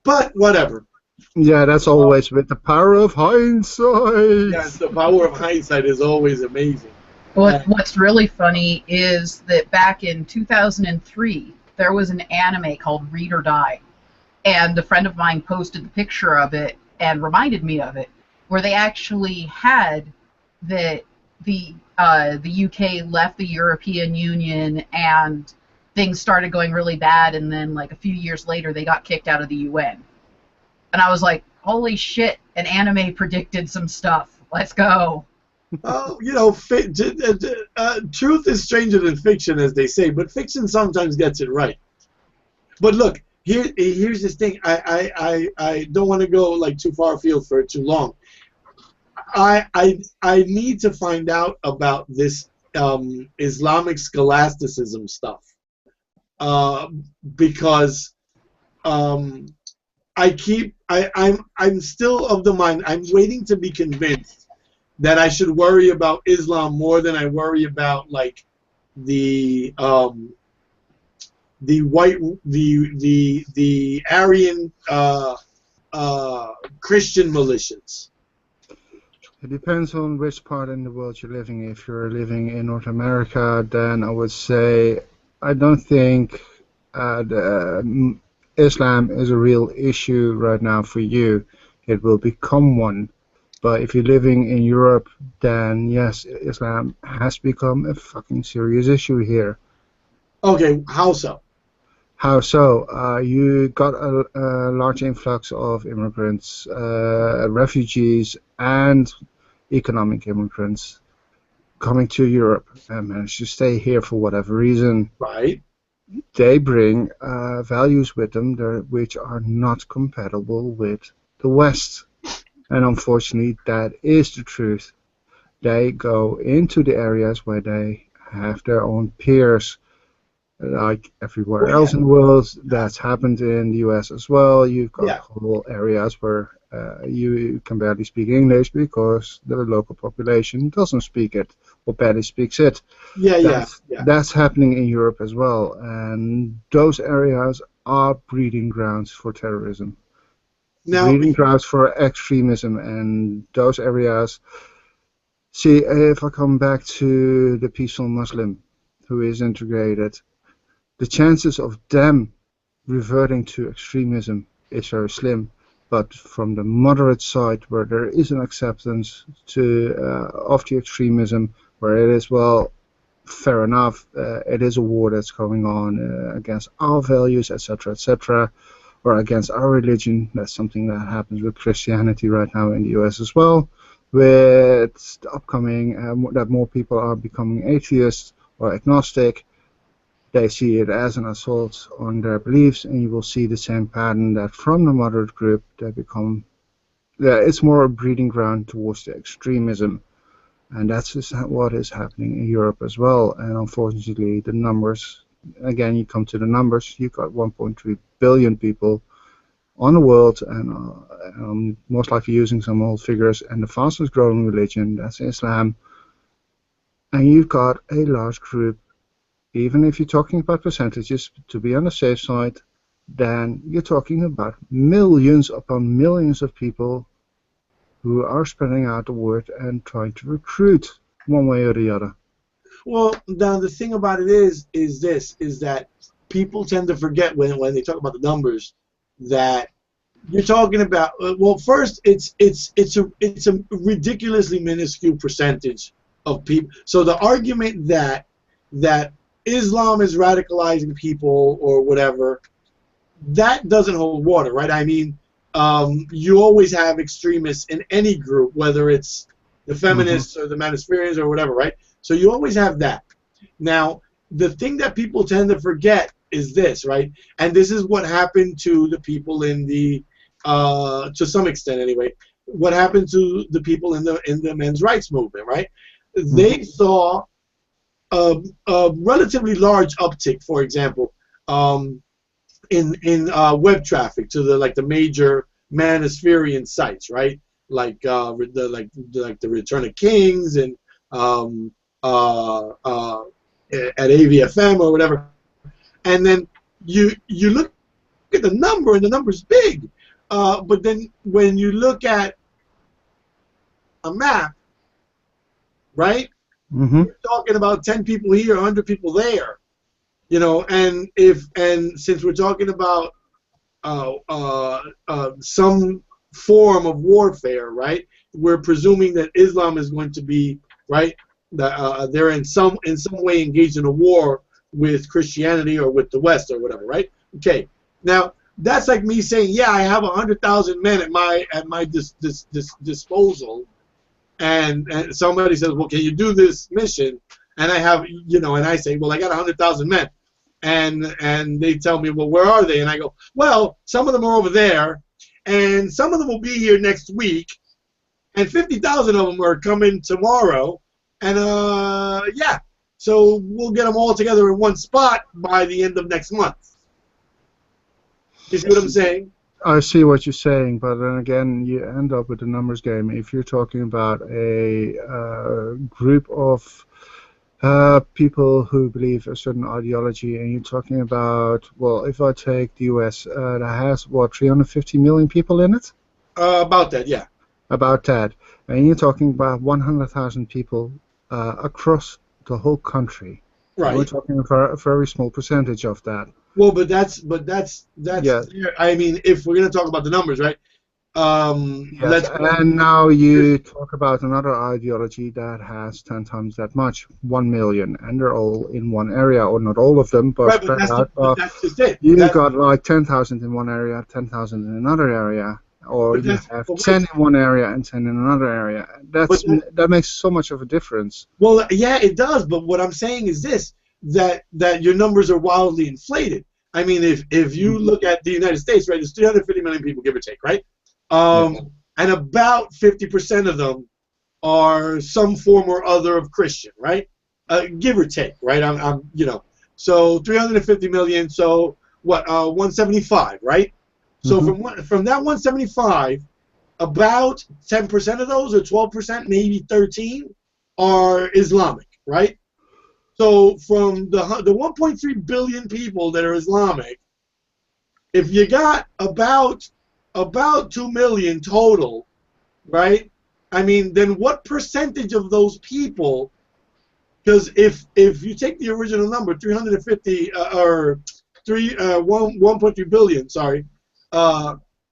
B: But whatever.
A: Yeah, that's always with the power of
B: Yes,
A: hindsight.
B: the power of hindsight is always amazing.
C: What's really funny is that back in 2003, there was an anime called Read or Die, and a friend of mine posted the picture of it and reminded me of it, where they actually had that the UK left the European Union and things started going really bad, and then like a few years later they got kicked out of the UN. And I was like, holy shit, an anime predicted some stuff. Let's go.
B: Oh, truth is stranger than fiction, as they say, but fiction sometimes gets it right. But look, here's this thing. I don't want to go like too far afield for too long. I need to find out about this Islamic scholasticism stuff because I'm still of the mind. I'm waiting to be convinced that I should worry about Islam more than I worry about like the white the Aryan Christian militias.
A: It depends on which part in the world you're living. If you're living in North America, then I would say I don't think Islam is a real issue right now for you. It will become one. But if you're living in Europe, then yes, Islam has become a fucking serious issue here.
B: Okay, how so?
A: How so? You got a large influx of immigrants, refugees, and economic immigrants coming to Europe and manage to stay here for whatever reason.
B: Right.
A: They bring values with them which are not compatible with the West. And unfortunately, that is the truth. They go into the areas where they have their own peers, like everywhere else in the world. That's happened in the US as well. You've got whole areas where you can barely speak English because the local population doesn't speak it or barely speaks it. That's happening in Europe as well. And those areas are breeding grounds for terrorism. Breeding grounds for extremism, and those areas. See, if I come back to the peaceful Muslim who is integrated, the chances of them reverting to extremism is very slim. But from the moderate side, where there is an acceptance of the extremism, where it is, well, fair enough, it is a war that's going on against our values, etc., etc., or against our religion. That's something that happens with Christianity right now in the US as well, with the upcoming that more people are becoming atheists or agnostic. They see it as an assault on their beliefs, and you will see the same pattern that from the moderate group they become, it's more a breeding ground towards the extremism. And that's just what is happening in Europe as well. And unfortunately, the numbers, again, you come to the numbers, you've got 1.3 billion people on the world, and most likely using some old figures, and the fastest growing religion, that's Islam. And you've got a large group, even if you're talking about percentages, to be on the safe side, then you're talking about millions upon millions of people who are spreading out the word and trying to recruit one way or the other.
B: Well, now the thing about it is that people tend to forget when they talk about the numbers that you're talking about. Well, first, it's a ridiculously minuscule percentage of people. So the argument that Islam is radicalizing people or whatever, that doesn't hold water, right? I mean, you always have extremists in any group, whether it's the feminists or the Manispherians or whatever, right? So you always have that. Now, the thing that people tend to forget is this, right? And this is what happened to the people in the, to some extent anyway, what happened to the people in the men's rights movement, right? They saw a relatively large uptick, for example, in web traffic to the major Manospherian sites, right? Like the Return of Kings and at AVFM or whatever. And then you look at the number, and the number's big. But then when you look at a map, right? We're talking about 10 people here, 100 people there, and since we're talking about some form of warfare, right? We're presuming that Islam is going to be, right, that they're in some way engaged in a war with Christianity or with the West or whatever, right? Okay, now that's like me saying, yeah, I have 100,000 men at my disposal. And somebody says, well, can you do this mission? And I have, and I say, well, I got 100,000 men. And they tell me, well, where are they? And I go, well, some of them are over there, and some of them will be here next week, and 50,000 of them are coming tomorrow. And, yeah, so we'll get them all together in one spot by the end of next month. You see what I'm saying?
A: I see what you're saying, but then again, you end up with a numbers game. If you're talking about a group of people who believe a certain ideology, and you're talking about, well, if I take the U.S., that has, 350 million people in it?
B: About that, yeah.
A: About that. And you're talking about 100,000 people across the whole country.
B: Right.
A: We're talking about a very small percentage of that.
B: Well, but that's
A: Yeah.
B: I mean, if we're going to talk about the numbers, right?
A: Yes. And now you talk about another ideology that has 10 times that much, 1 million, and they're all in one area, or not all of them, but
B: right,
A: spread
B: but
A: out.
B: that's just it.
A: You've got like 10,000 in one area, 10,000 in another area, or you have 10 in one area and 10 in another area. That makes so much of a difference.
B: Well, yeah, it does. But what I'm saying is this: that your numbers are wildly inflated. I mean, if you look at the United States, right, there's 350 million people, give or take, right? And about 50% of them are some form or other of Christian, right? Give or take, right? So 350 million. So what? 175, right? So from that 175, about 10% of those, or 12%, maybe 13, are Islamic, right? So from the 1.3 billion people that are Islamic, if you got about 2 million total, right? I mean, then what percentage of those people? Because if you take the original number, 350 or 1.3 billion, sorry,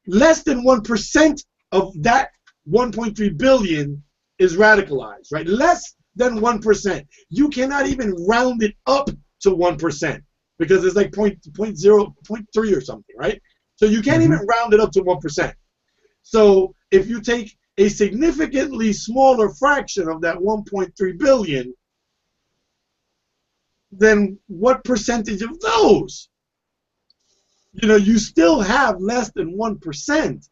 B: less than 1% of that 1.3 billion is radicalized, right? Less than 1%. You cannot even round it up to 1% because it's like 0.3 or something, right? So you can't even round it up to 1%. So if you take a significantly smaller fraction of that 1.3 billion, then what percentage of those? You still have less than 1%.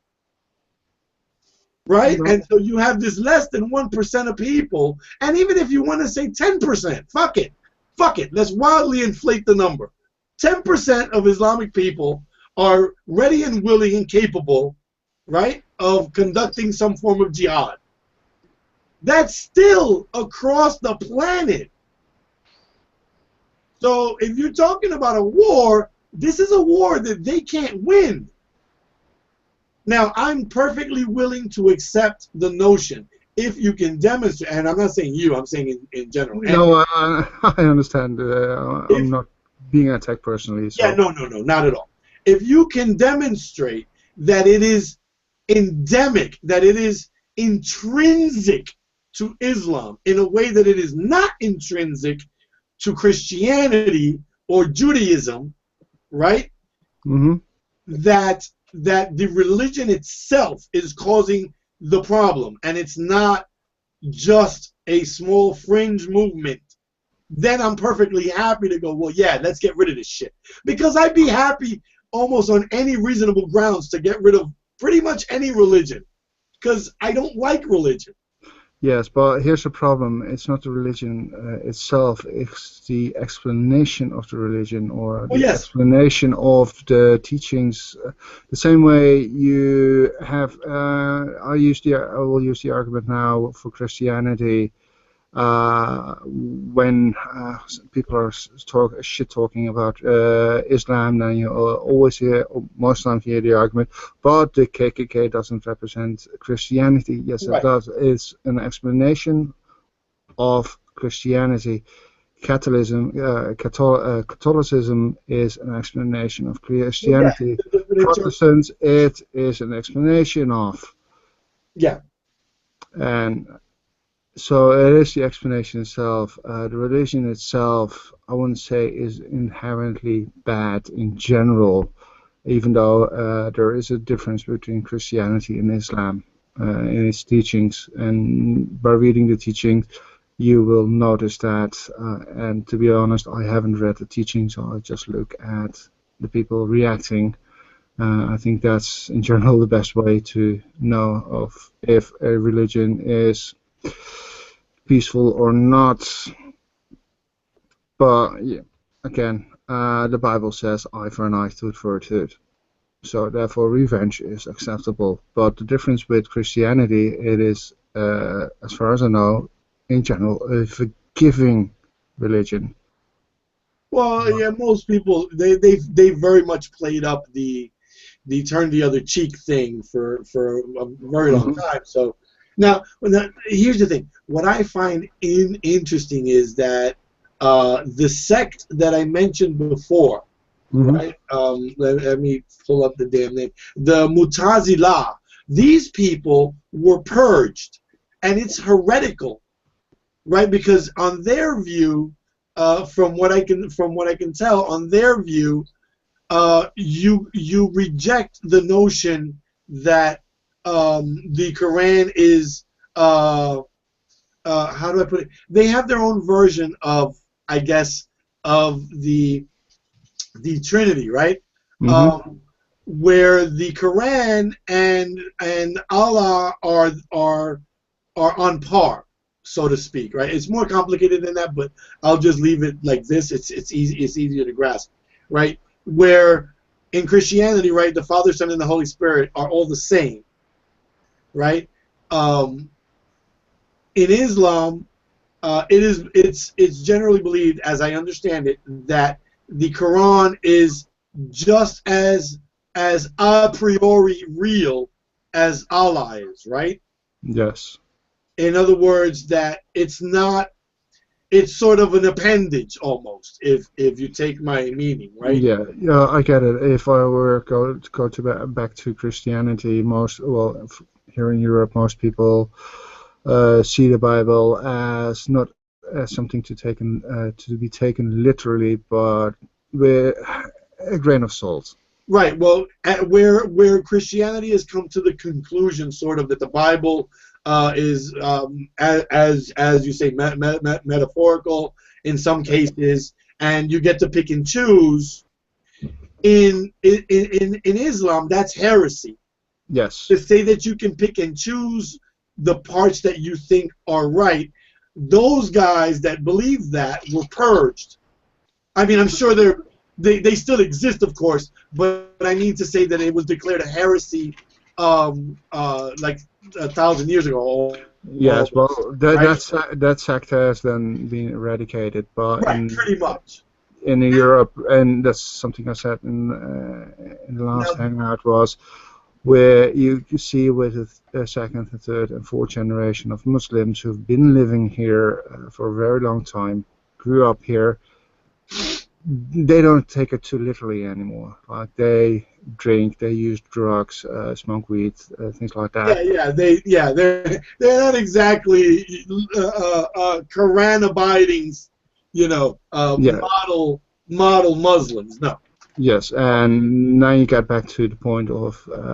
B: Right? And so you have this less than 1% of people, and even if you want to say 10%, fuck it, let's wildly inflate the number. 10% of Islamic people are ready and willing and capable, right, of conducting some form of jihad. That's still across the planet. So if you're talking about a war, this is a war that they can't win. Now, I'm perfectly willing to accept the notion if you can demonstrate, and I'm not saying you, I'm saying in general.
A: No, I understand. I'm not being attacked personally. So.
B: Yeah, no, not at all. If you can demonstrate that it is endemic, that it is intrinsic to Islam in a way that it is not intrinsic to Christianity or Judaism, right? That the religion itself is causing the problem, and it's not just a small fringe movement, then I'm perfectly happy to go, well, yeah, let's get rid of this shit. Because I'd be happy almost on any reasonable grounds to get rid of pretty much any religion. because I don't like religion.
A: Yes, but here's the problem. It's not the religion itself, it's the explanation of the religion or
B: Oh
A: the
B: yes,
A: explanation of the teachings. The same way you have, I will use the argument now for Christianity. When people are shit talking about Islam, then you always hear, or most times hear the argument, but the KKK doesn't represent Christianity. Yes, it
B: right.
A: does. It's an explanation of Christianity. Catholicism is an explanation of
B: Well, yeah,
A: Christianity.
B: the church.
A: Protestants, it is an explanation of.
B: Yeah,
A: And so it is the explanation itself. The religion itself, I wouldn't say is inherently bad in general, even though there is a difference between Christianity and Islam in its teachings. And by reading the teachings, you will notice that. And to be honest, I haven't read the teachings, so I just look at the people reacting. I think that's in general the best way to know of if a religion is peaceful or not. But yeah, again, the Bible says eye for an eye, tooth for a tooth. So therefore, revenge is acceptable. But the difference with Christianity, it is, as far as I know, in general, a forgiving religion.
B: well, yeah, most people they very much played up the turn the other cheek thing for a very long
A: Mhm.
B: time. So now, here's the thing. What I find interesting is that the sect that I mentioned before,
A: Mhm.
B: right? Let me pull up the damn name. The Mutazila. These people were purged, and it's heretical, right? Because on their view, from what I can tell, on their view, you reject the notion that the Quran is how do I put it? They have their own version of, I guess, of the Trinity, right?
A: Mhm.
B: Um, where the Quran and Allah are on par, so to speak, right? It's more complicated than that, but I'll just leave it like this. It's easy. It's easier to grasp, right? Where in Christianity, right, the Father, Son, and the Holy Spirit are all the same, right? Um, in Islam, it's generally believed, as I understand it, that the Quran is just as a priori real as Allah is, right?
A: Yes.
B: In other words, that it's not, it's sort of an appendage almost, if you take my meaning, right?
A: Yeah, yeah, I get it. If I were go to back to Christianity, here in Europe, most people see the Bible as not as something to be taken literally, but with a grain of salt.
B: Right. Well, where Christianity has come to the conclusion, sort of, that the Bible is, as you say, metaphorical in some cases, and you get to pick and choose. In Islam, that's heresy.
A: Yes.
B: To say that you can pick and choose the parts that you think are right, those guys that believe that were purged. I mean, I'm sure they still exist, of course, but I mean to say that it was declared a heresy, like 1,000 years ago,
A: Yes.
B: almost,
A: Well,
B: right?
A: that sect has then been eradicated, but
B: Right, pretty much.
A: in Europe, and that's something I said in the
B: Now,
A: last hangout was where you see with the second and third and fourth generation of Muslims who've been living here for a very long time, grew up here, they don't take it too literally anymore. Like they drink, they use drugs, smoke weed, things like that.
B: they're not exactly Quran abiding,
A: Yeah,
B: model Muslims. No.
A: yes, and now you get back to the point of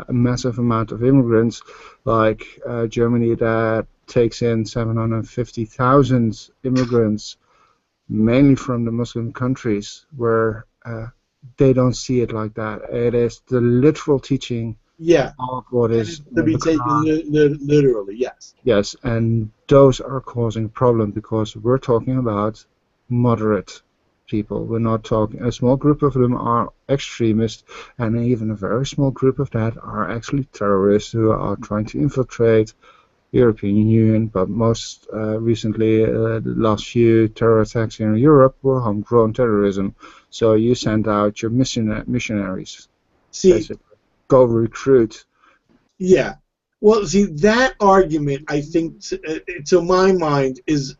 A: a massive amount of immigrants, like Germany that takes in 750,000 immigrants, mainly from the Muslim countries, where they don't see it like that. It is the literal teaching
B: Yeah,
A: of what
B: and
A: is
B: it's to be
A: the
B: taken
A: Quran.
B: literally. Yes.
A: Yes, and those are causing problem because we're talking about moderate people. We're not talking, a small group of them are extremists, and even a very small group of that are actually terrorists who are trying to infiltrate European Union, but most recently, the last few terror attacks here in Europe were homegrown terrorism. So you send out your missionaries,
B: See,
A: basically. Go recruit.
B: yeah. Well, see, that argument, I think, to my mind, is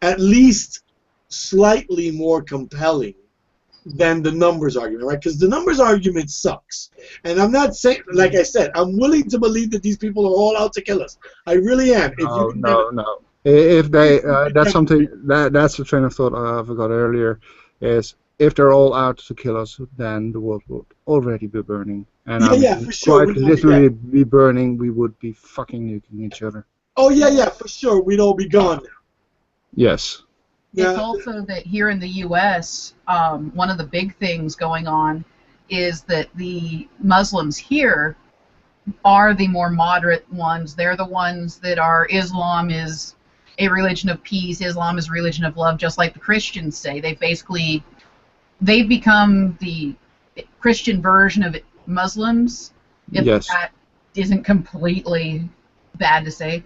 B: at least slightly more compelling than the numbers argument, right? Because the numbers argument sucks. And I'm not saying, like I said, I'm willing to believe that these people are all out to kill us. I really am. If you
A: No,
B: can
A: no, no. If they, that's
B: demonstrate,
A: something that's a train of thought I forgot earlier. Is if they're all out to kill us, then the world would already be burning, and I
B: yeah, yeah,
A: mean
B: for sure.
A: quite
B: We'd all be dead.
A: literally be burning. We would be fucking nuking each other.
B: Oh, yeah, yeah, for sure. We'd all be gone
A: Yes.
C: It's
B: now.
C: also that here in the U.S., one of the big things going on is that the Muslims here are the more moderate ones. They're the ones that are, Islam is a religion of peace, Islam is a religion of love, just like the Christians say. They've become the Christian version of Muslims, if
A: Yes.
C: that isn't completely bad to say.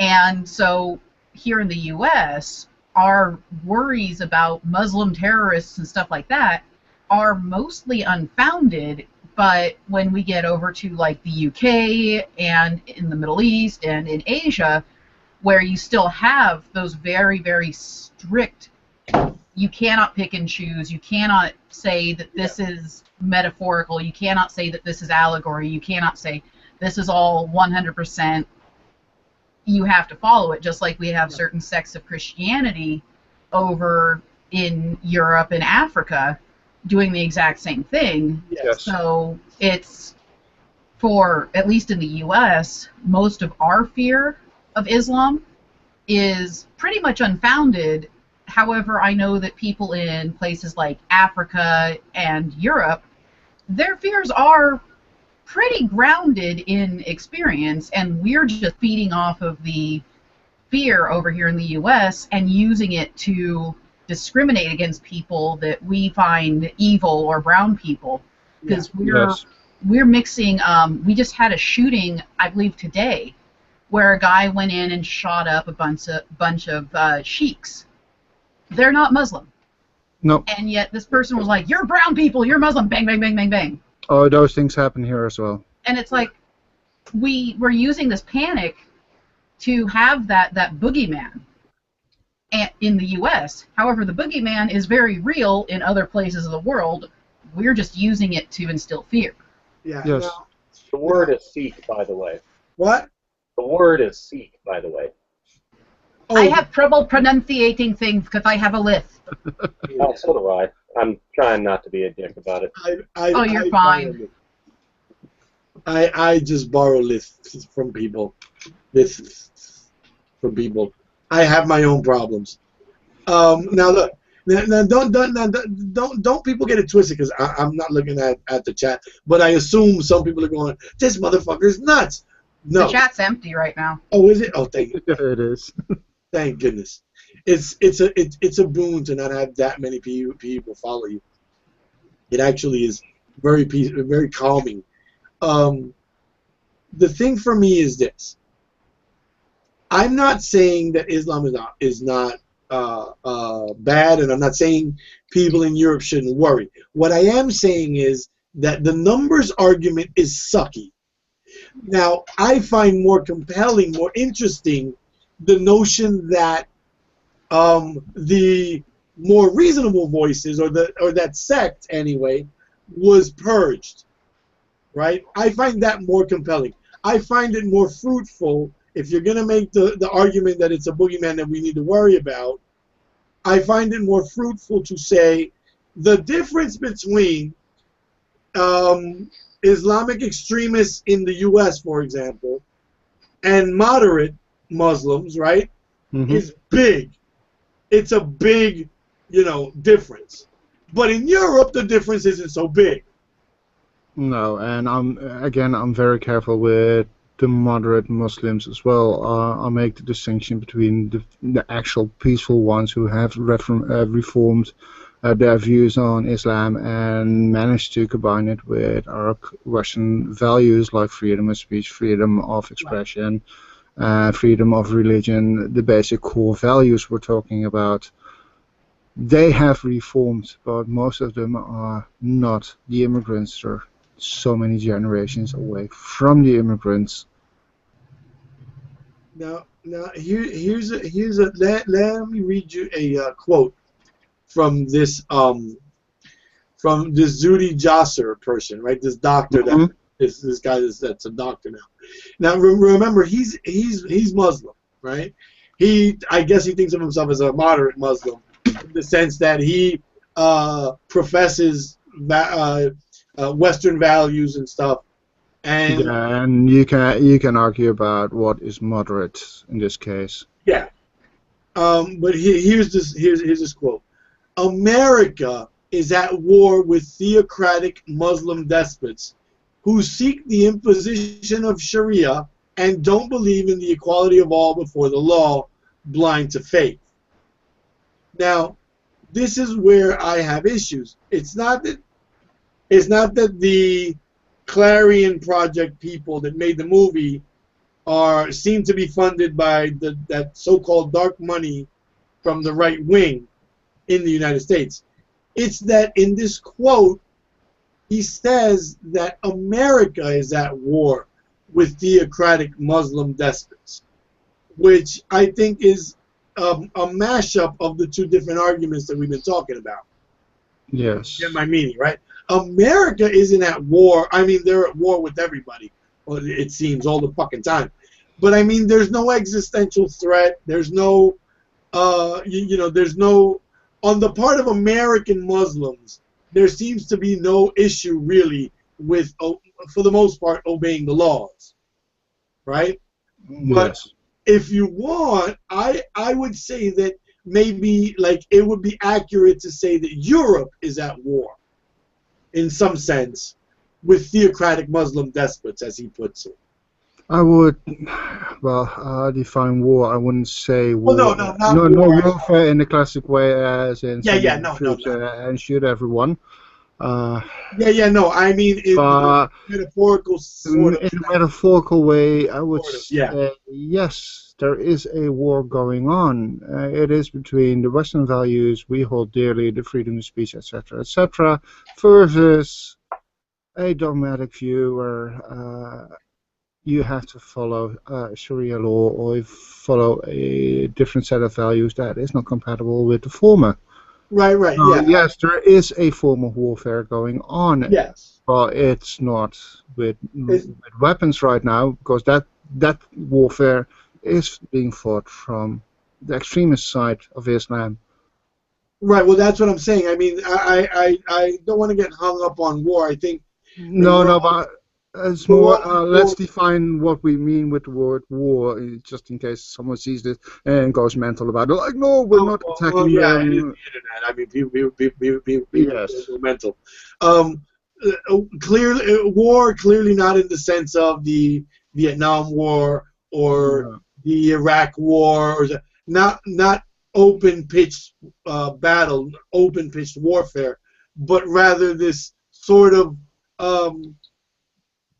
C: And so here in the U.S., our worries about Muslim terrorists and stuff like that are mostly unfounded. But when we get over to like the UK and in the Middle East and in Asia, where you still have those very, very strict, you cannot pick and choose, you cannot say that this is metaphorical, you cannot say that this is allegory, you cannot say this is all 100%, you have to follow it, just like we have certain sects of Christianity over in Europe and Africa doing the exact same thing.
B: Yes.
C: So it's, for, at least in the US, most of our fear of Islam is pretty much unfounded. However, I know that people in places like Africa and Europe, their fears are pretty grounded in experience, and we're just feeding off of the fear over here in the US and using it to discriminate against people that we find evil or brown people, because
A: Yes.
C: we're mixing. We just had a shooting, I believe today, where a guy went in and shot up a bunch of sheiks. They're not Muslim,
A: No.
C: and yet this person was like, "You're brown people, you're Muslim." Bang, bang, bang, bang, bang.
A: Oh, those things happen here as well.
C: And it's like we're using this panic to have that boogeyman in the U.S. However, the boogeyman is very real in other places of the world. We're just using it to instill fear.
B: Yeah.
A: Yes.
B: Now,
D: The word is Sikh, by the way.
B: what?
D: The word is Sikh, by the way.
B: Oh,
C: I have trouble pronunciating things because I have a lisp.
D: Oh, so do I. I'm trying not to be a dick about it.
C: Oh, you're fine.
B: I just borrow lists from people. Lists from people. I have my own problems. Now look. Now don't people get it twisted, because I'm not looking at the chat, but I assume some people are going, this motherfucker's nuts. No.
C: The chat's empty right now.
B: Oh, is it? Oh, thank you.
A: It is.
B: Thank goodness. It's a boon to not have that many people follow you. It actually is very calming. The thing for me is this. I'm not saying that Islam is not bad, and I'm not saying people in Europe shouldn't worry. What I am saying is that the numbers argument is sucky. Now, I find more compelling, more interesting, the notion that the more reasonable voices, or that sect anyway, was purged. Right? I find that more compelling. I find it more fruitful. If you're going to make the argument that it's a boogeyman that we need to worry about, I find it more fruitful to say the difference between Islamic extremists in the U.S., for example, and moderate Muslims, right, is big. It's a big, difference. But in Europe, the difference isn't so big.
A: No, and I'm very careful with the moderate Muslims as well. I make the distinction between the actual peaceful ones who have reformed their views on Islam and managed to combine it with our Western values like freedom of speech, freedom of
B: Right.
A: expression, freedom of religion, the basic core values we're talking about. They have reformed, but most of them are not. The immigrants are so many generations away from the immigrants.
B: Now here's a let me read you a quote from this Zudi Jasser person, right? This doctor that
A: Hmm.
B: this guy that's a doctor now. Now remember, he's Muslim, right? I guess he thinks of himself as a moderate Muslim in the sense that he professes Western values and stuff. And
A: Yeah, and you can argue about what is moderate in this case.
B: yeah, but here's this quote: America is at war with theocratic Muslim despots who seek the imposition of Sharia and don't believe in the equality of all before the law, blind to faith. Now, this is where I have issues. It's not that the Clarion Project people that made the movie are seem to be funded by that so-called dark money from the right wing in the United States. It's that in this quote, he says that America is at war with theocratic Muslim despots, which I think is a mashup of the two different arguments that we've been talking about. Get
A: Yes.
B: my meaning, right? America isn't at war. I mean, they're at war with everybody. Well, it seems all the fucking time. But I mean, there's no existential threat. There's no, there's no, on the part of American Muslims, there seems to be no issue really with, for the most part, obeying the laws, right? But
A: Yes.
B: if you want, I would say that maybe like it would be accurate to say that Europe is at war in some sense with theocratic Muslim despots, as he puts it.
A: I would, well, define war. I wouldn't say
B: Well, no,
A: war.
B: no, not
A: No, no
B: war.
A: warfare in the classic way, as in
B: Yeah,
A: sending
B: yeah,
A: in
B: no, no,
A: troops
B: no.
A: and shoot everyone. Uh,
B: Yeah, yeah, no. I mean, in the
A: but
B: metaphorical sort of
A: in a
B: sense,
A: metaphorical way, I would
B: sort of. Yeah,
A: say yes, there is a war going on. It is between the Western values we hold dearly, the freedom of speech, etc., versus a dogmatic view where you have to follow Sharia law or follow a different set of values that is not compatible with the former.
B: right, right.
A: So
B: Yeah,
A: yes, there is a form of warfare going on.
B: yes.
A: Well, it's not
B: It's,
A: with weapons right now because that warfare is being fought from the extremist side of Islam.
B: right. Well, that's what I'm saying. I mean, I don't want to get hung up on war. I think
A: No, no, but it's
B: we're
A: more.
B: all on
A: Let's
B: board.
A: define what we mean with the word war, just in case someone sees this and goes mental about it. Like, no, we're
B: Oh,
A: not
B: well,
A: attacking
B: yeah, it is
A: them.
B: the internet. I mean, people
A: Yes.
B: go mental. Um, clearly, war clearly not in the sense of the Vietnam War or
A: No.
B: the Iraq War, or not open pitched battle, open pitched warfare, but rather this sort of um,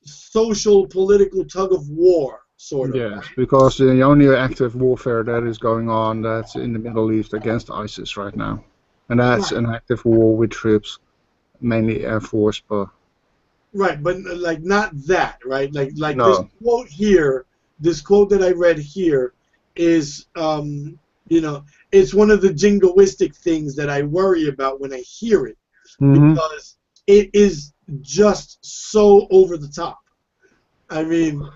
B: social political tug of war, sort of.
A: Yes, because the only active warfare that is going on that's in the Middle East against ISIS right now, and that's
B: Right.
A: an active war with troops, mainly Air Force, but
B: Right, but like not that, right? Like this
A: no.
B: quote here, this quote that I read here is it's one of the jingoistic things that I worry about when I hear it
A: Hmm.
B: because it is just so over the top. I mean,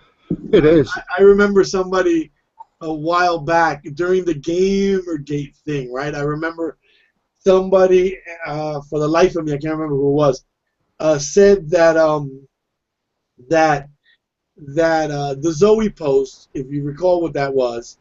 A: It is.
B: I remember somebody a while back during the Gamergate thing, right? I remember somebody for the life of me, I can't remember who it was, said that the Zoe post, if you recall what that was,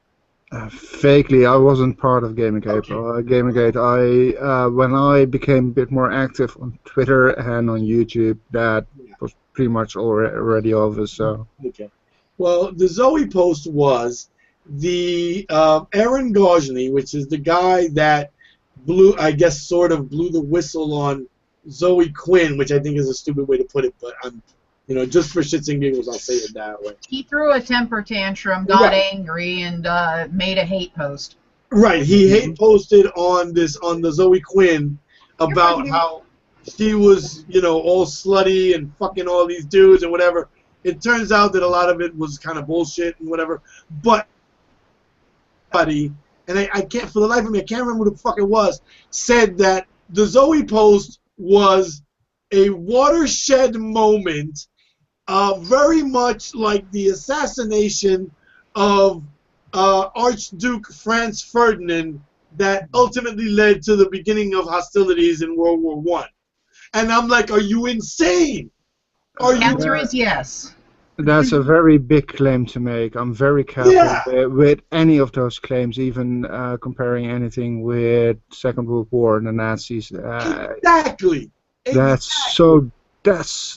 A: Vaguely, I wasn't part of Gamergate.
B: Okay.
A: Gamergate, when I became a bit more active on Twitter and on YouTube, that
B: Yeah.
A: was pretty much already over. So
B: Okay. Well, the Zoe post was the Aaron Gosney, which is the guy that I guess, sort of blew the whistle on Zoe Quinn, which I think is a stupid way to put it, but just for shits and giggles, I'll say it that way.
C: He threw a temper tantrum, got
B: Right.
C: angry, and made a hate post.
B: Right. He hate posted on the Zoe Quinn about how she was, all slutty and fucking all these dudes and whatever. It turns out that a lot of it was kind of bullshit and whatever. But and I can't, for the life of me, I can't remember who the fuck it was, said that the Zoe post was a watershed moment, very much like the assassination of Archduke Franz Ferdinand that ultimately led to the beginning of hostilities in World War I. And I'm like, are you insane? Are
C: The
B: you?
C: answer is yes.
A: that's a very big claim to make. I'm very careful
B: Yeah.
A: with any of those claims, even comparing anything with Second World War and the Nazis.
B: Exactly.
A: That's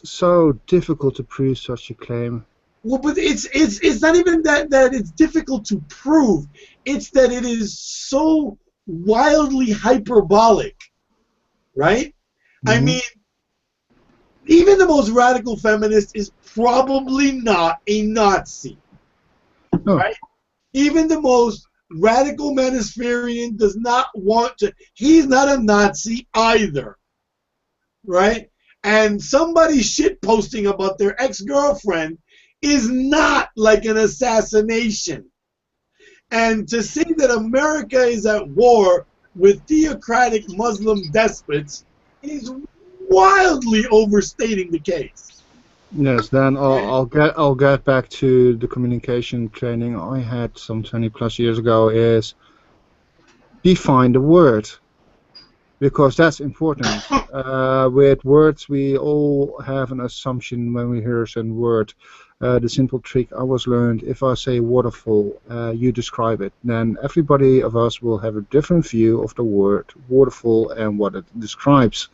A: so difficult to prove such a claim.
B: Well, but it's not even that it's difficult to prove. It's that it is so wildly hyperbolic, right? I
A: Mhm.
B: mean, even the most radical feminist is probably not a Nazi,
A: Oh.
B: right? Even the most radical Manispherian does not want to. He's not a Nazi either, right? And somebody shit posting about their ex-girlfriend is not like an assassination. And to say that America is at war with theocratic Muslim despots is wildly overstating the case.
A: Yes, then I'll get back to the communication training I had some 20+ years ago. Is define the word, because that's important. With words, we all have an assumption when we hear a certain word. The simple trick I was learned: if I say waterfall, you describe it, then everybody of us will have a different view of the word waterfall and what it describes,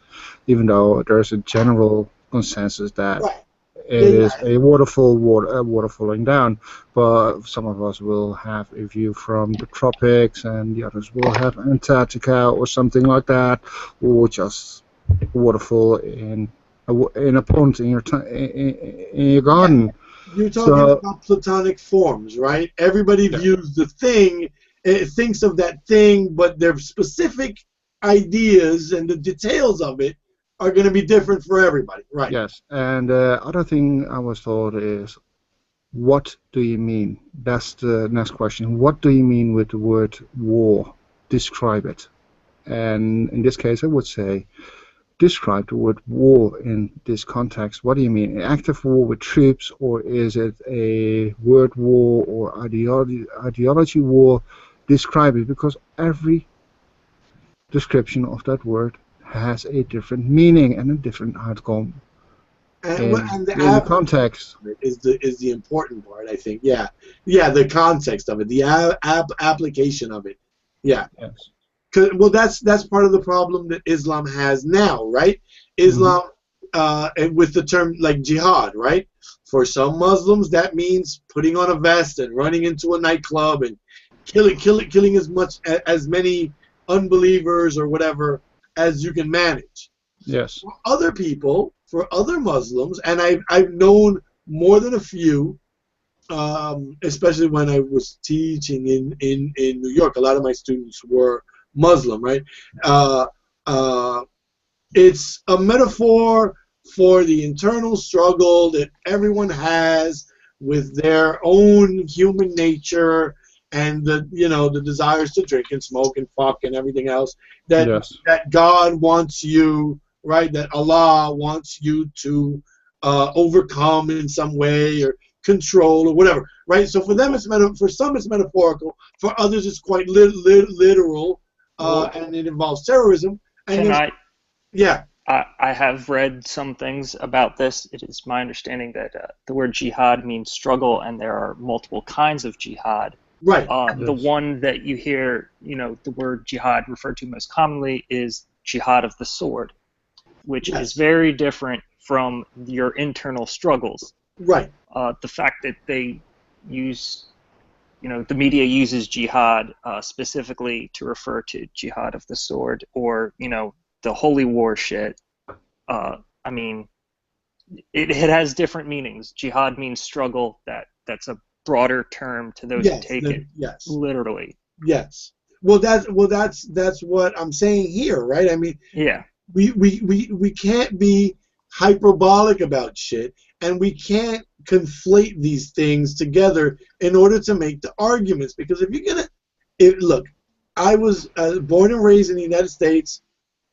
A: even though there's a general consensus that
B: Right.
A: it is a waterfall, water falling down. But some of us will have a view from the tropics, and the others will have Antarctica or something like that, or just waterfall in a pond in your garden.
B: You're talking about platonic forms, right? Everybody views the thing, thinks of that thing, but their specific ideas and the details of it are going to be different for everybody, right?
A: Yes, and other thing I was told is, what do you mean? That's the next question. What do you mean with the word war? Describe it. And in this case, I would say, describe the word war in this context. What do you mean? An active war with troops, or is it a word war or ideology war? Describe it, because every description of that word has a different meaning and a different outcome
B: And
A: in
B: the
A: the context.
B: is the important part, I think. Yeah, the context of it, the application of it. Yeah.
A: Yes.
B: Well, that's part of the problem that Islam has now, right? Islam, and with the term like jihad, right? For some Muslims, that means putting on a vest and running into a nightclub and killing as many unbelievers or whatever as you can manage.
A: Yes.
B: For other people, for other Muslims, and I've known more than a few, especially when I was teaching in New York. A lot of my students were Muslim, right? Uh, uh, it's a metaphor for the internal struggle that everyone has with their own human nature and the desires to drink and smoke and fuck and everything else that
A: Yes.
B: that God wants you, right? That Allah wants you to overcome in some way or control or whatever, right? So for them, for some it's metaphorical. For others, it's quite literal, and it involves terrorism. And
E: Can I?
B: Yeah.
E: I have read some things about this. It is my understanding that the word jihad means struggle, and there are multiple kinds of jihad.
B: Right.
E: The
A: Yes.
E: one that you hear, the word jihad referred to most commonly is jihad of the sword, which is
B: Yes.
E: very different from your internal struggles.
B: Right.
E: The fact that they use, the media uses jihad specifically to refer to jihad of the sword, or, the holy war shit. I mean, it has different meanings. Jihad means struggle. That's a broader term to those who
B: Yes.
E: take it
B: Yes.
E: literally.
B: Yes. Well, that's what I'm saying here, right? I mean,
E: Yeah.
B: we can't be hyperbolic about shit, and we can't conflate these things together in order to make the arguments. Because if you're gonna, look, I was born and raised in the United States.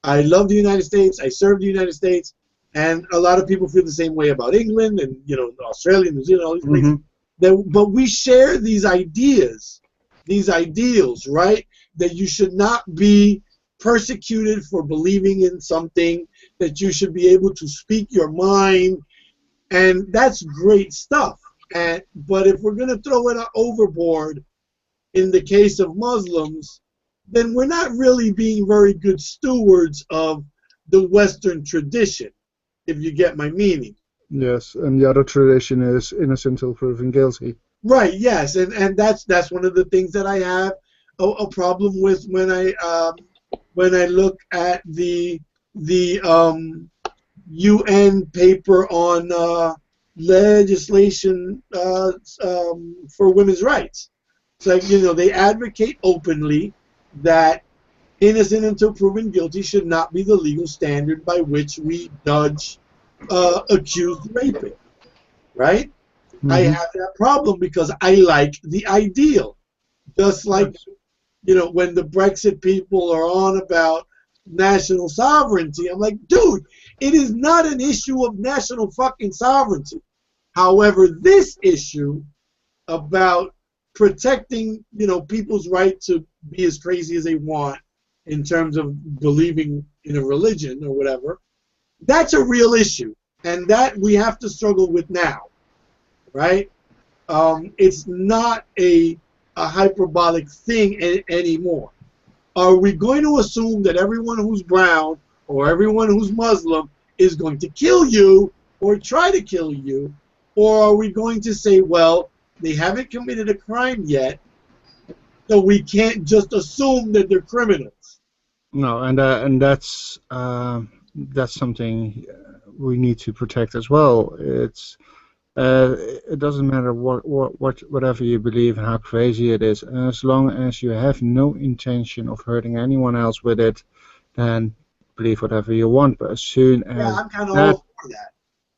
B: I love the United States. I served the United States, and a lot of people feel the same way about England and Australia, New Zealand, all these places. But we share these ideas, these ideals, right? That you should not be persecuted for believing in something, that you should be able to speak your mind, and that's great stuff. But if we're going to throw it overboard in the case of Muslims, then we're not really being very good stewards of the Western tradition, if you get my meaning.
A: Yes, and the other tradition is innocent until proven guilty.
B: Right. Yes, and that's one of the things that I have a problem with when I look at the UN paper on legislation for women's rights. It's like, they advocate openly that innocent until proven guilty should not be the legal standard by which we judge accused rapists, right? I have that problem because I like the ideal. Just like, when the Brexit people are on about national sovereignty, I'm like, dude, it is not an issue of national fucking sovereignty. However, this issue about protecting, people's right to be as crazy as they want in terms of believing in a religion or whatever, that's a real issue. And that we have to struggle with now, right? It's not a hyperbolic thing anymore. Are we going to assume that everyone who's brown or everyone who's Muslim is going to kill you or try to kill you? Or are we going to say, well, they haven't committed a crime yet, so we can't just assume that they're criminals?
A: No, and that's something we need to protect as well. It doesn't matter whatever you believe and how crazy it is, as long as you have no intention of hurting anyone else with it, then believe whatever you want. But as soon
B: Yeah,
A: as
B: I'm kind of
A: that
B: all for that.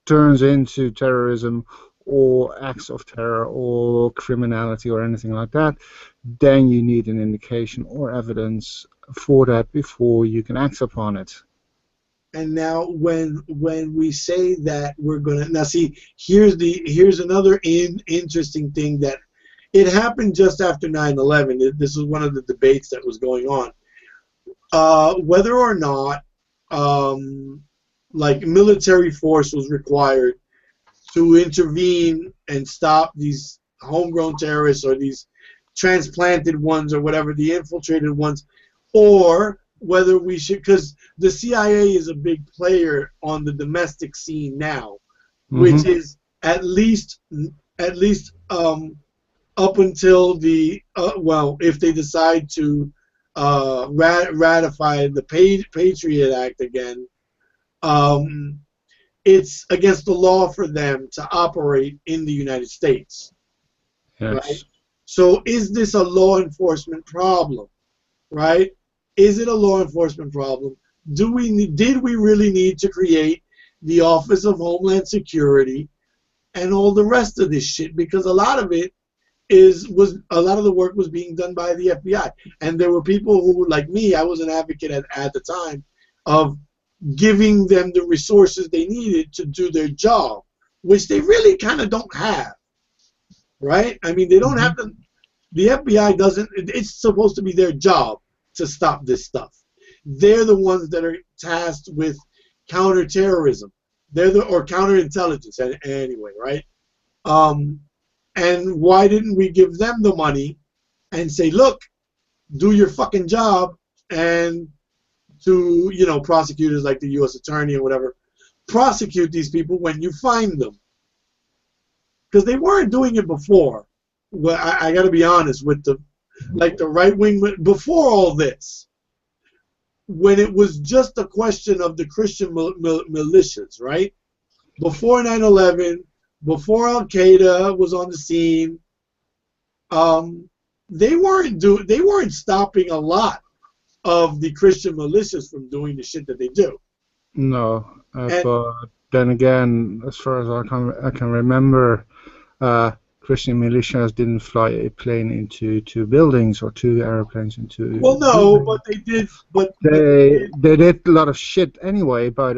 A: turns into terrorism or acts of terror or criminality or anything like that, then you need an indication or evidence for that before you can act upon it.
B: And now, when we say that we're gonna now see, here's another interesting thing that it happened just after 9/11. This was one of the debates that was going on, whether or not like military force was required to intervene and stop these homegrown terrorists or these transplanted ones or whatever, the infiltrated ones, or whether we should, because the CIA is a big player on the domestic scene now, which is at least up until the well, if they decide to ratify the Patriot Act again, it's against the law for them to operate in the United States.
A: Yes.
B: Right? So is this a law enforcement problem? Right? Is it a law enforcement problem? Did we really need to create the Office of Homeland Security and all the rest of this shit? Because a lot of it a lot of the work was being done by the FBI, and there were people who, like me, I was an advocate at the time of giving them the resources they needed to do their job, which they really kind of don't have, right? I mean, they don't have the FBI doesn't. It's supposed to be their job to stop this stuff. They're the ones that are tasked with counterterrorism. Or counterintelligence anyway, right? And why didn't we give them the money and say, look, do your fucking job, and to, you know, prosecutors like the U.S. Attorney or whatever, prosecute these people when you find them. Because they weren't doing it before. Well, I got to be honest with the right wing before all this, when it was just a question of the Christian militias, right? Before 9/11, before Al Qaeda was on the scene, they weren't stopping a lot of the Christian militias from doing the shit that they do.
A: No, but then again, as far as I can remember, Christian militias didn't fly a plane into two buildings or two airplanes into.
B: Well, no, but they did. But
A: they did a lot of shit anyway. But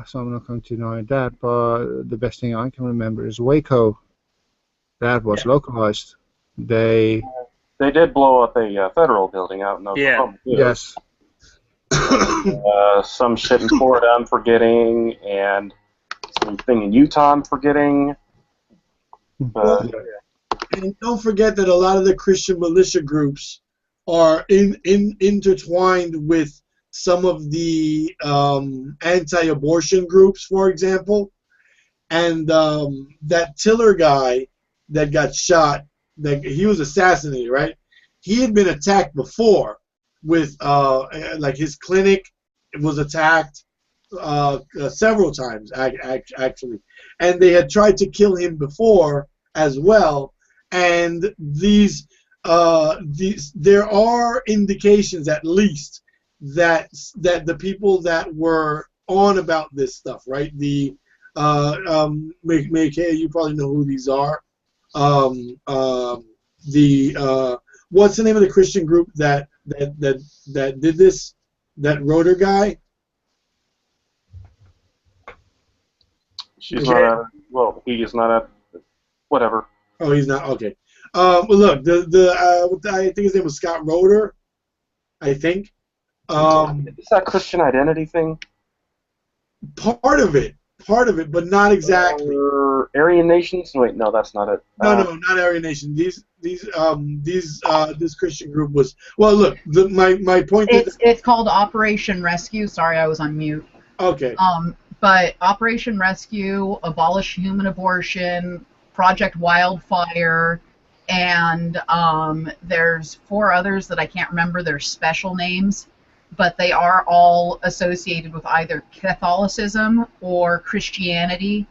A: so I'm not going to deny that. But the best thing I can remember is Waco. That was localized. They
D: did blow up a federal building out in Oklahoma.
E: Yeah.
A: Yes.
D: Some shit in Florida I'm forgetting, and something in Utah I'm forgetting.
B: And don't forget that a lot of the Christian militia groups are intertwined with some of the anti-abortion groups, for example. And that Tiller guy that got shot, that he was assassinated, right? He had been attacked before with like his clinic was attacked several times actually, and they had tried to kill him before as well. And these there are indications at least that the people that were on about this stuff, right? The you probably know who these are. What's the name of the Christian group that did this? That Rotor guy?
D: She's not at, well, he is not at, whatever.
B: Oh, he's not, okay. Well, look, I think his name was Scott Rotor, I think.
D: Is that Christian identity thing?
B: Part of it, but not exactly.
D: Aryan Nations? Wait, no, that's not it.
B: No, not Aryan Nation. This Christian group was, well, look, my point is...
C: It's called Operation Rescue. Sorry, I was on mute.
B: Okay.
C: But Operation Rescue, Abolish Human Abortion, Project Wildfire, and there's 4 others that I can't remember their special names, but they are all associated with either Catholicism or Christianity.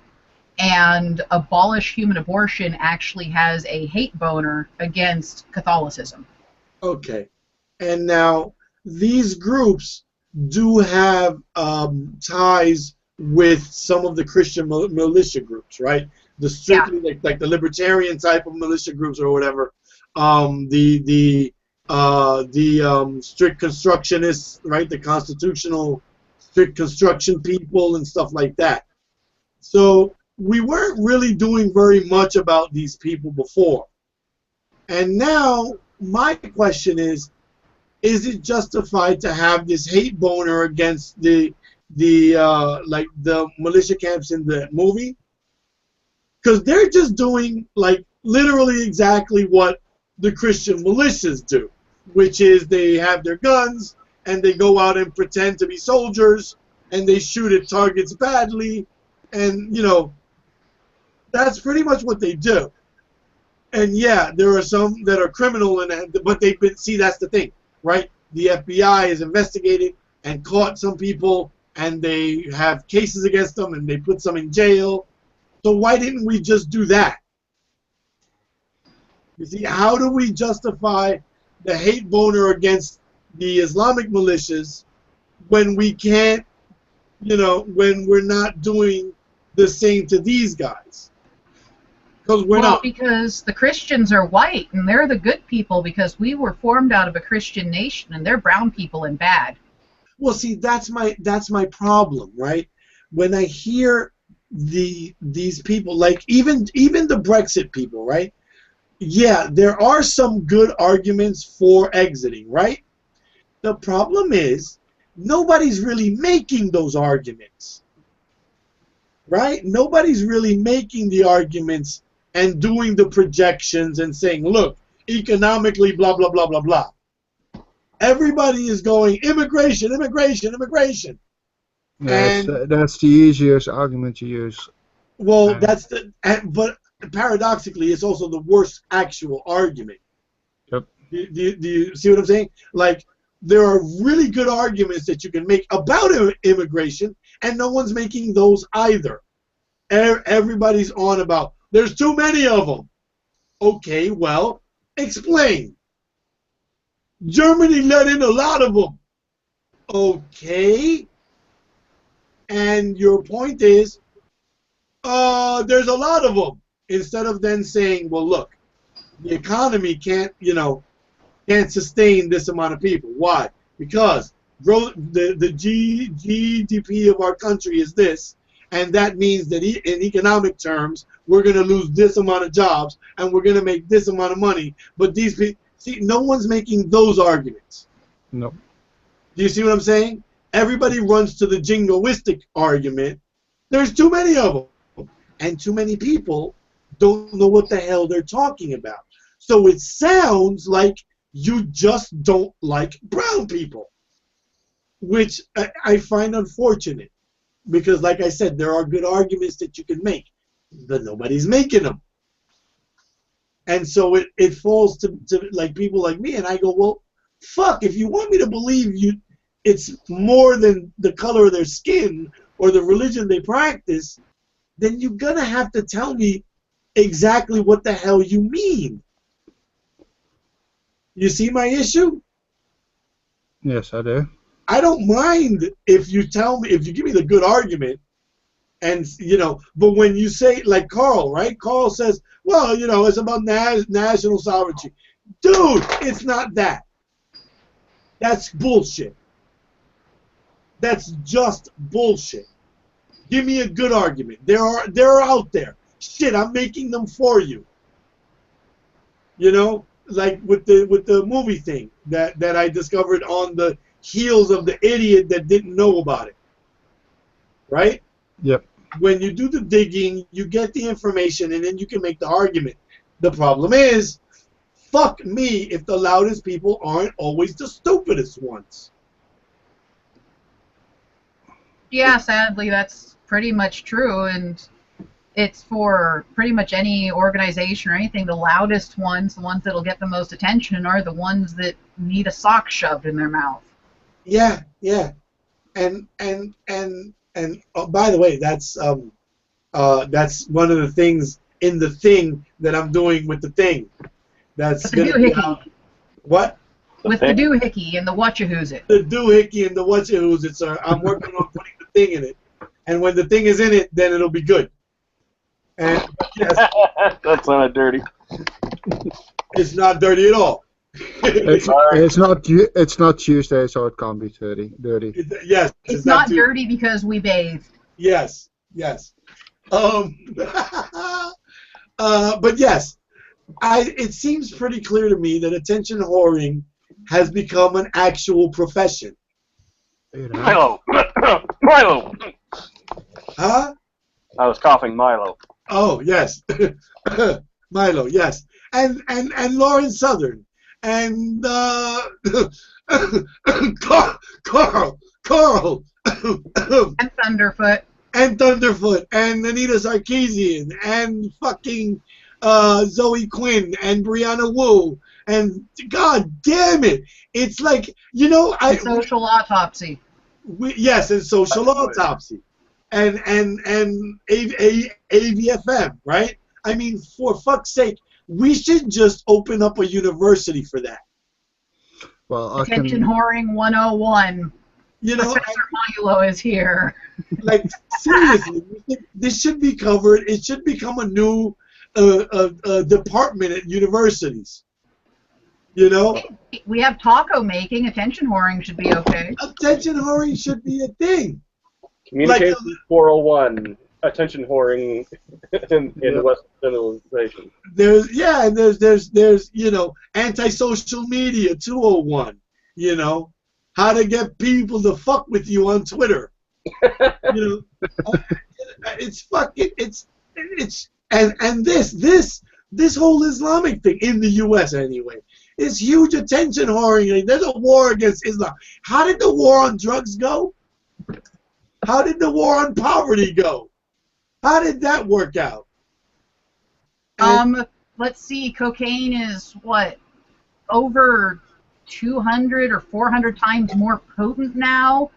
C: And Abolish Human Abortion actually has a hate boner against Catholicism. Okay.
B: And now, these groups do have ties with some of the Christian militia groups, right? The strictly like the libertarian type of militia groups or whatever. The strict constructionists, right? The constitutional strict construction people and stuff like that. So we weren't really doing very much about these people before. And now my question is it justified to have this hate boner against the militia camps in the movie? Because they're just doing like literally exactly what the Christian militias do, which is they have their guns and they go out and pretend to be soldiers and they shoot at targets badly, and you know, that's pretty much what they do. And yeah, there are some that are criminal, but they've been, see, that's the thing, right? The FBI has investigated and caught some people, and they have cases against them, and they put some in jail. So why didn't we just do that? You see, how do we justify the hate boner against the Islamic militias when we can't, you know, when we're not doing the same to these guys? Because we're not.
C: Because the Christians are white, and they're the good people, because we were formed out of a Christian nation, and they're brown people and bad.
B: Well, see, that's my problem, right? When I hear these people, like even the Brexit people, right? Yeah, there are some good arguments for exiting, right? The problem is nobody's really making those arguments, right? Nobody's really making the arguments and doing the projections and saying, look, economically, blah, blah, blah, blah, blah. Everybody is going immigration, immigration, immigration.
A: Yes,
B: And,
A: that's the easiest argument to use.
B: well,
A: And
B: but paradoxically, it's also the worst actual argument.
A: yep.
B: Do you see what I'm saying? Like, there are really good arguments that you can make about immigration, and no one's making those either. Everybody's on about, there's too many of them. Okay, well, explain. Germany let in a lot of them. Okay. And your point is, there's a lot of them. Instead of then saying, well, look, the economy can't sustain this amount of people. Why? Because the GDP of our country is this, and that means that in economic terms, we're going to lose this amount of jobs, and we're going to make this amount of money. But these people, see, no one's making those arguments.
A: No.
B: Do you see what I'm saying? Everybody runs to the jingoistic argument. There's too many of them, and too many people don't know what the hell they're talking about. So it sounds like you just don't like brown people, which I find unfortunate because, like I said, there are good arguments that you can make, but nobody's making them. And so it falls to like people like me, and I go, well, fuck, if you want me to believe you, it's more than the color of their skin or the religion they practice, then you're going to have to tell me exactly what the hell you mean. You see my issue?
A: Yes, I do.
B: I don't mind if you tell me, if you give me the good argument, and, you know, but when you say, like Carl, right? Carl says, well, you know, it's about national sovereignty. Dude, it's not that. That's bullshit. That's just bullshit. Give me a good argument. They're out there. Shit, I'm making them for you. You know, like with the movie thing that I discovered on the heels of the idiot that didn't know about it. Right?
A: Yep.
B: When you do the digging, you get the information, and then you can make the argument. The problem is, fuck me if the loudest people aren't always the stupidest ones.
C: Yeah, sadly, that's pretty much true, and it's for pretty much any organization or anything. The loudest ones, the ones that'll get the most attention, are the ones that need a sock shoved in their mouth.
B: Yeah, yeah, and oh, by the way, that's one of the things in the thing that I'm doing with the thing. That's
C: The doohickey.
B: What?
C: With the doohickey and the whatchahoozit.
B: The doohickey and the whatchahoozits are. I'm working on putting the thing in it, and when the thing is in it, then it'll be good. And yes,
D: That's not dirty.
B: it's not dirty at all.
A: It's not Tuesday, so it can't be dirty.
B: Yes,
C: It's not dirty because we bathed.
B: Yes, yes. But yes, it seems pretty clear to me that attention whoring has become an actual profession.
D: Milo! Milo!
B: Huh?
D: I was coughing Milo.
B: Oh, yes. Milo, yes. And Lauren Southern. And Carl.
C: And Thunderfoot.
B: And Thunderfoot. And Anita Sarkeesian. And fucking Zoe Quinn. And Brianna Wu. And God damn it. It's like, you know,
C: Social Autopsy.
B: Yes, and Social Autopsy. And AVFM, right? I mean, for fuck's sake, we should just open up a university for that.
A: Well,
C: Attention whoring 101.
B: You know,
C: Professor Milo is here.
B: like seriously, this should be covered. It should become a new department at universities. You know,
C: we have taco making. Attention whoring should be okay.
B: Attention whoring should be a thing.
D: Communication 401. Attention whoring in Western civilization.
B: There's you know, anti-social media 201. You know, how to get people to fuck with you on Twitter. You know, it's fucking it's and this this whole Islamic thing in the U.S. anyway is huge attention whoring. There's a war against Islam. How did the war on drugs go? How did the war on poverty go? How did that work out?
C: Let's see. Cocaine is what, over 200 or 400 times more potent now.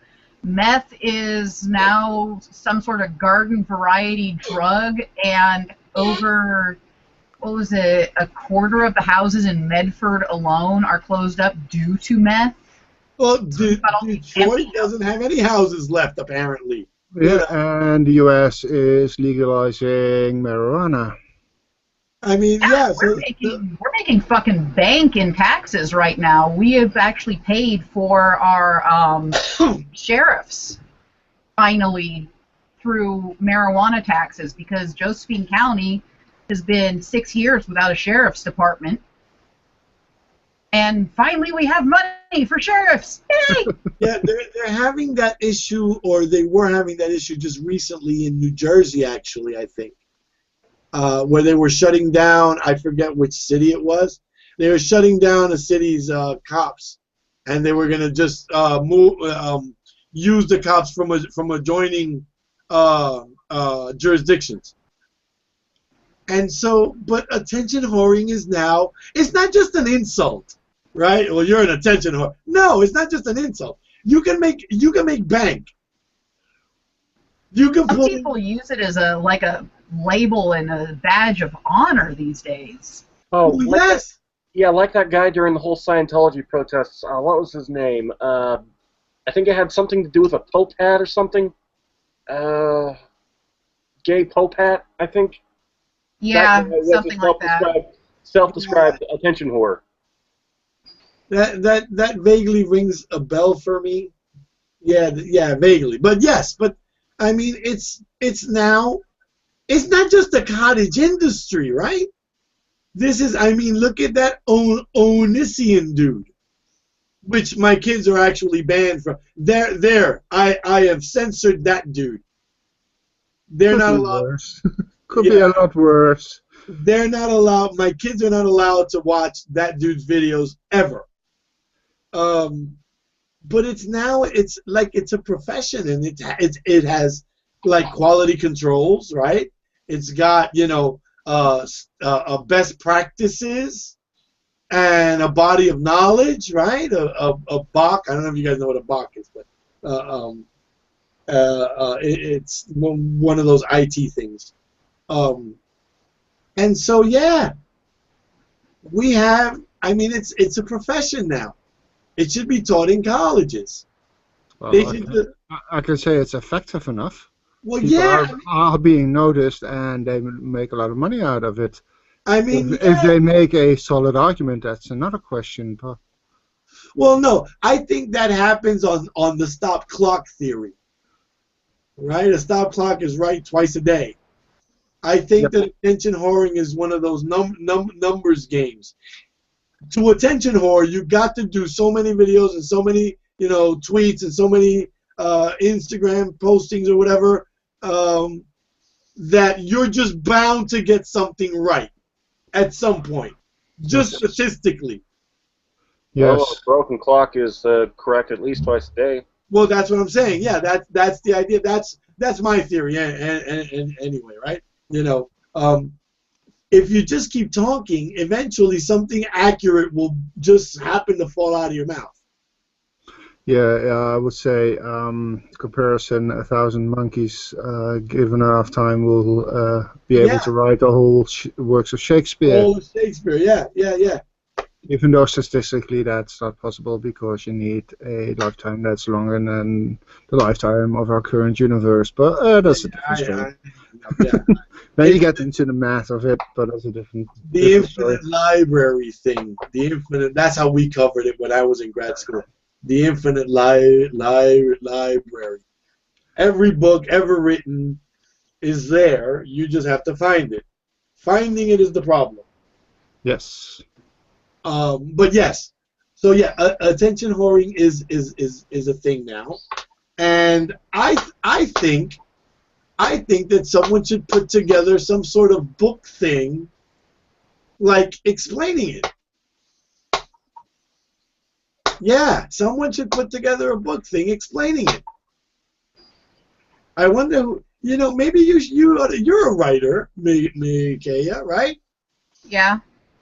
C: Meth is now some sort of garden variety drug, and over, what was it, a quarter of the houses in Medford alone are closed up due to meth.
B: Well, Detroit doesn't have any houses left, apparently.
A: Yeah, and the U.S. is legalizing marijuana.
B: I mean, yeah.
C: We're making fucking bank in taxes right now. We have actually paid for our sheriffs finally through marijuana taxes, because Josephine County has been 6 years without a sheriff's department. And finally we have money for sheriffs. Yay!
B: Yeah, they're having that issue, or they were having that issue just recently in New Jersey, actually, I think. Where they were shutting down, I forget which city it was. They were shutting down a city's cops, and they were going to just use the cops from adjoining jurisdictions. And so, but attention whoring is now, it's not just an insult, right? Well, you're an attention whore. No, it's not just an insult. You can make bank. You can
C: Some people use it as a label and a badge of honor these days.
D: Oh,
B: well,
D: like
B: yes.
D: like that guy during the whole Scientology protests. What was his name? I think it had something to do with a Pope hat or something. Gay Pope hat, I think.
C: Yeah, something like that.
D: Self-described attention whore.
B: That vaguely rings a bell for me. Yeah, vaguely. But yes, I mean, it's now. It's not just the cottage industry, right? This is, I mean, look at that Onision dude, which my kids are actually banned from. I have censored that dude. They're not allowed.
A: Could be a lot worse.
B: They're not allowed. My kids are not allowed to watch that dude's videos ever. But it's like it's a profession, and it has like quality controls, right? It's got best practices and a body of knowledge, right? A BOC. I don't know if you guys know what a BOC is, but it's one of those IT things. And so yeah, we have. I mean, it's a profession now. It should be taught in colleges.
A: Well, I can say it's effective enough.
B: Well,
A: People
B: yeah,
A: are being noticed, and they make a lot of money out of it.
B: I mean,
A: if they make a solid argument, that's another question. But
B: well, no, I think that happens on the stop clock theory, right? A stop clock is right twice a day. I think that attention whoring is one of those numbers games. To attention whore, you got to do so many videos and so many tweets and so many Instagram postings or whatever, that you're just bound to get something right at some point, just statistically.
A: yes,
D: Well, a broken clock is correct at least twice a day.
B: Well, that's what I'm saying. Yeah, that's the idea. That's my theory. And anyway, right? If you just keep talking, eventually something accurate will just happen to fall out of your mouth.
A: Yeah, I would say comparison, 1,000 monkeys given enough time will be able to write the whole works of Shakespeare.
B: All of Shakespeare, yeah.
A: Even though statistically that's not possible, because you need a lifetime that's longer than the lifetime of our current universe. But that's a different story. Then you get into the math of it, but that's a different
B: infinite
A: story.
B: library thing. The infinite. That's how we covered it when I was in grad school. The infinite library. Every book ever written is there. You just have to find it. Finding it is the problem.
A: Yes.
B: But yes. So yeah, attention whoring is a thing now, and I think that someone should put together some sort of book thing like explaining it. Yeah, someone should put together a book thing explaining it. I wonder, maybe you're a writer, Mikeya, right?
C: Yeah.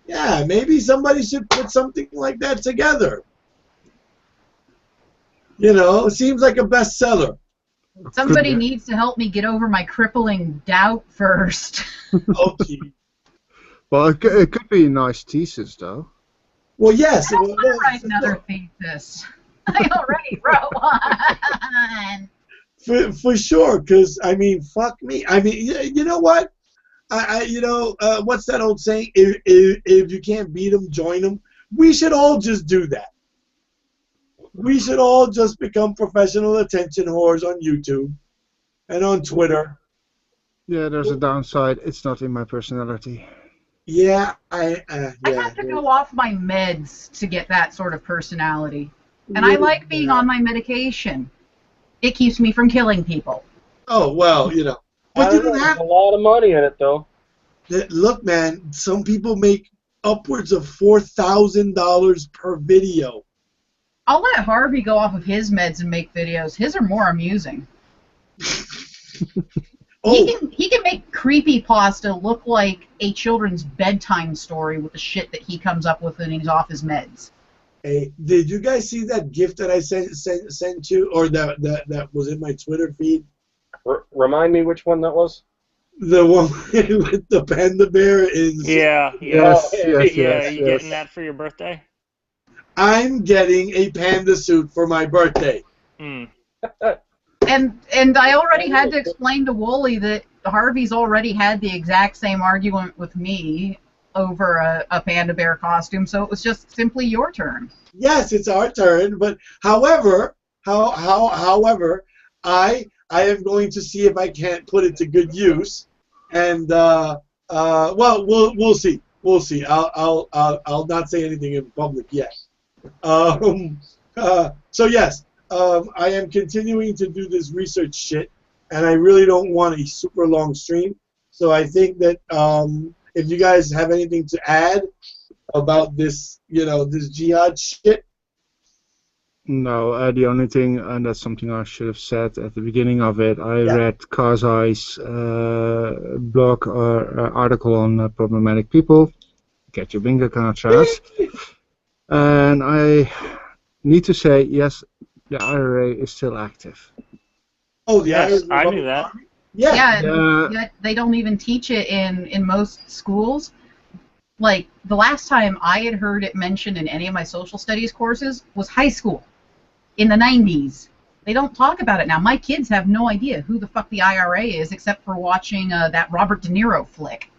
B: Yeah, maybe somebody should put something like that together. It seems like a bestseller.
C: Somebody needs to help me get over my crippling doubt first.
B: Oh, gee.
A: Well, it could be a nice thesis, though.
B: Well, yes.
C: I don't want to write another thesis. I already wrote one.
B: For sure, because, fuck me. You know what? What's that old saying? If you can't beat them, join them. We should all just do that. We should all just become professional attention whores on YouTube and on Twitter.
A: Yeah, there's a downside. It's not in my personality.
B: Yeah,
C: I have to go off my meds to get that sort of personality. And I like being on my medication. It keeps me from killing people.
B: Oh, well, But you don't have
D: a lot of money in it, though.
B: Look, man, some people make upwards of $4,000 per video.
C: I'll let Harvey go off of his meds and make videos. His are more amusing. He can make creepypasta look like a children's bedtime story with the shit that he comes up with when he's off his meds.
B: Hey, did you guys see that gift that I sent you, or that was in my Twitter feed?
D: Remind me which one that was?
B: The one with the panda bear is.
E: Yeah.
A: Yes.
E: Are you getting that for your birthday?
B: I'm getting a panda suit for my birthday.
E: Mm.
C: And I already had to explain to Wooly that Harvey's already had the exact same argument with me over a panda bear costume, so it was just simply your turn.
B: Yes, it's our turn, but however, I am going to see if I can't put it to good use, and well, we'll see. We'll see. I'll not say anything in public yet. So yes, I am continuing to do this research shit, and I really don't want a super long stream. So I think that if you guys have anything to add about this, this jihad shit.
A: No, the only thing, and that's something I should have said at the beginning of it, I read Kazai's blog or article on problematic people. Get your bingo card, Charles. And I need to say, yes, the IRA is still active.
B: Oh, the
E: yes,
B: IRA
E: I knew that.
C: Yeah, yet they don't even teach it in most schools. Like, the last time I had heard it mentioned in any of my social studies courses was high school, in the 90s. They don't talk about it now. My kids have no idea who the fuck the IRA is, except for watching that Robert De Niro flick.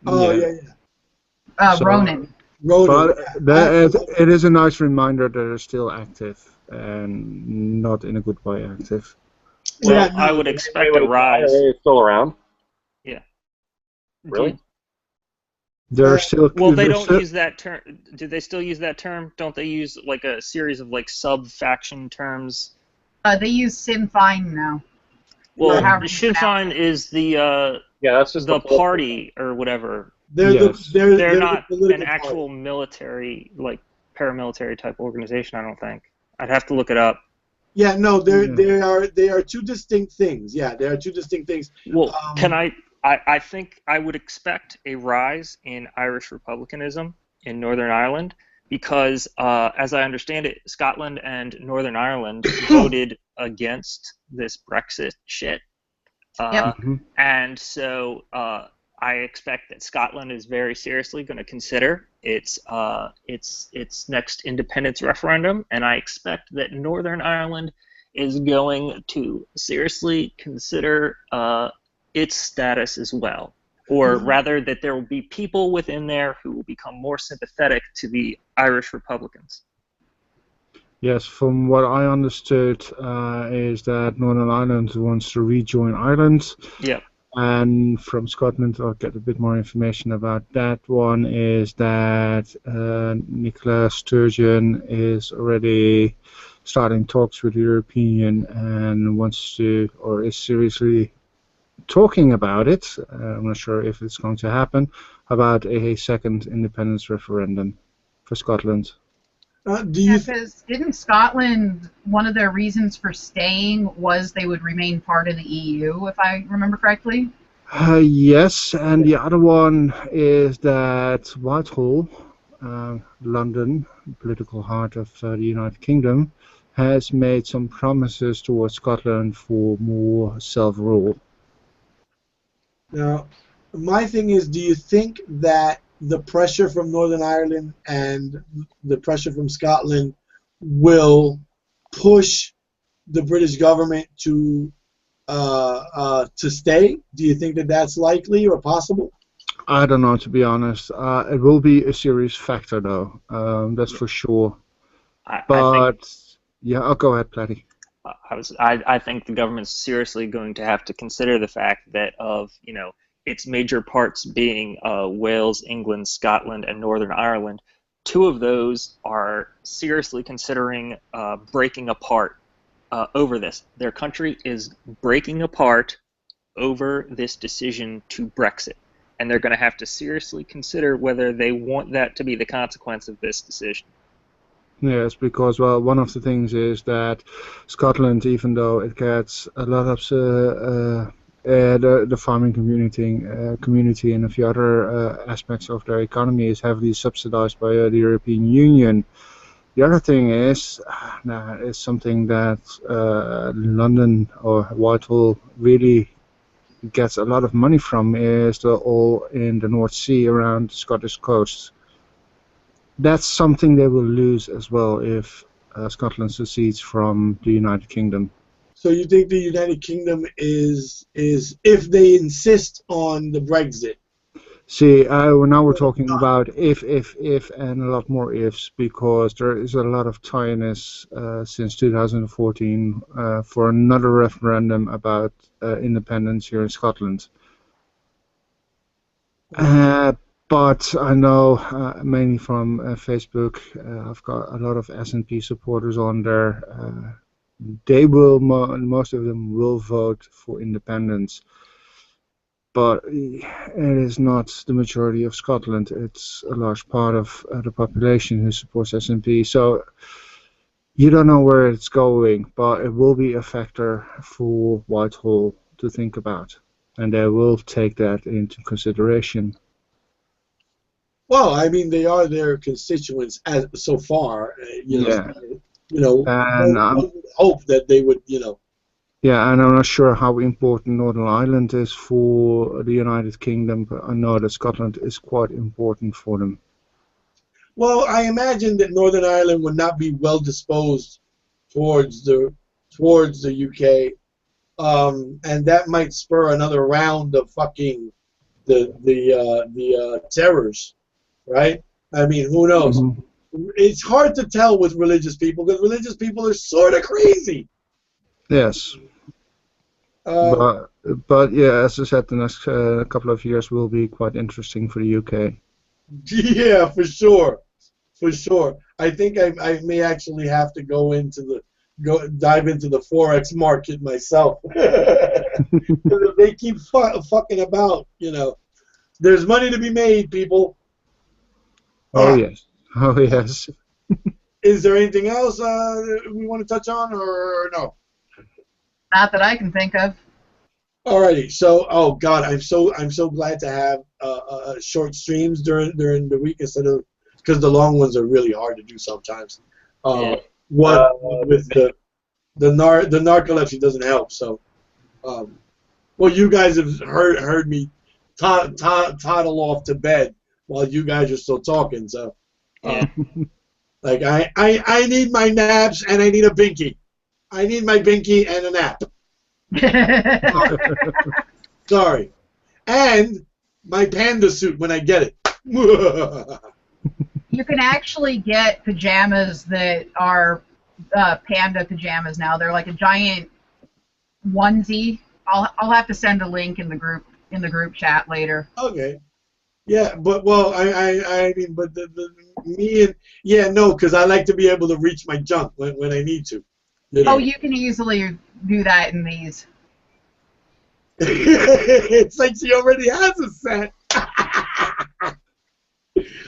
B: Oh, yeah.
C: Ronin.
A: But it is a nice reminder that they're still active, and not in a good way active.
E: Well, I would expect a rise.
D: Is still around?
E: Yeah.
D: Really?
A: They're still.
E: Well, they don't use that term. Do they still use that term? Don't they use like a series of like sub-faction terms?
C: They use Sinn Féin now.
E: Well, Sinn Féin is the
D: that's just
E: the party or whatever.
B: They're
E: not
B: the
E: an actual military, like paramilitary type organization. I don't think. I'd have to look it up.
B: Yeah, no, they are two distinct things. Yeah, they are two distinct things.
E: Well, I think I would expect a rise in Irish republicanism in Northern Ireland because, as I understand it, Scotland and Northern Ireland voted against this Brexit shit. And so I expect that Scotland is very seriously going to consider its next independence referendum, and I expect that Northern Ireland is going to seriously consider its status as well, or rather that there will be people within there who will become more sympathetic to the Irish Republicans.
A: Yes, from what I understood is that Northern Ireland wants to rejoin Ireland.
E: Yeah.
A: And from Scotland, I'll get a bit more information about that one, is that Nicola Sturgeon is already starting talks with the European Union and wants to, or is seriously talking about it. I'm not sure if it's going to happen, about a second independence referendum for Scotland.
B: Do
C: Yeah,
B: you?
C: because didn't Scotland, one of their reasons for staying was they would remain part of the EU, if I remember correctly?
A: Yes, and the other one is that Whitehall, London, political heart of the United Kingdom, has made some promises towards Scotland for more self-rule.
B: Now, my thing is, do you think that the pressure from Northern Ireland and the pressure from Scotland will push the British government to stay? Do you think that that's likely or possible?
A: I don't know, to be honest. It will be a serious factor, though. That's for sure.
E: I think
A: But yeah, I'll go ahead, Platty.
E: I think the government's seriously going to have to consider the fact that of its major parts being Wales, England, Scotland, and Northern Ireland. Two of those are seriously considering breaking apart over this. Their country is breaking apart over this decision to Brexit, and they're going to have to seriously consider whether they want that to be the consequence of this decision.
A: Yes, because well, one of the things is that Scotland, even though it gets a lot of the farming community and a few other aspects of their economy is heavily subsidized by the European Union. The other thing is something that London or Whitehall really gets a lot of money from is the oil in the North Sea around the Scottish coast. That's something they will lose as well if Scotland secedes from the United Kingdom.
B: So you think the United Kingdom is if they insist on the Brexit?
A: See, now we're talking about if, and a lot more ifs, because there is a lot of tiredness since 2014 for another referendum about independence here in Scotland. But I know mainly from Facebook, I've got a lot of SNP supporters on there. They will, most of them will vote for independence. But it is not the majority of Scotland. It's a large part of the population who supports SNP. So you don't know where it's going, but it will be a factor for Whitehall to think about. And they will take that into consideration.
B: Well, I mean, they are their constituents as so far.
A: Yeah.
B: One would hope that they would,
A: Yeah, and I'm not sure how important Northern Ireland is for the United Kingdom, but I know that Scotland is quite important for them.
B: Well, I imagine that Northern Ireland would not be well disposed towards the UK, and that might spur another round of fucking the terrors, right? I mean, who knows?
A: Mm-hmm.
B: It's hard to tell with religious people because religious people are sort of crazy.
A: Yes. But yeah, as I said, the next couple of years will be quite interesting for the UK.
B: Yeah, for sure. I think I may actually have to dive into the forex market myself. They keep fucking about, There's money to be made, people.
A: Oh yes. Oh yes.
B: Is there anything else we want to touch on, or no?
C: Not that I can think of.
B: Alrighty, so oh god, I'm so glad to have short streams during the week instead of because the long ones are really hard to do sometimes. With the narcolepsy doesn't help. So, well, you guys have heard me toddle off to bed while you guys are still talking. So, like I need my naps and I need a binky. I need my binky and a nap. Sorry. And my panda suit when I get it.
C: You can actually get pajamas that are panda pajamas now. They're like a giant onesie. I'll have to send a link in the group chat later.
B: Okay. Yeah, but well, I mean, but me and no, because I like to be able to reach my junk when I need to.
C: Oh, you can easily do that in these.
B: It's like she already has a set.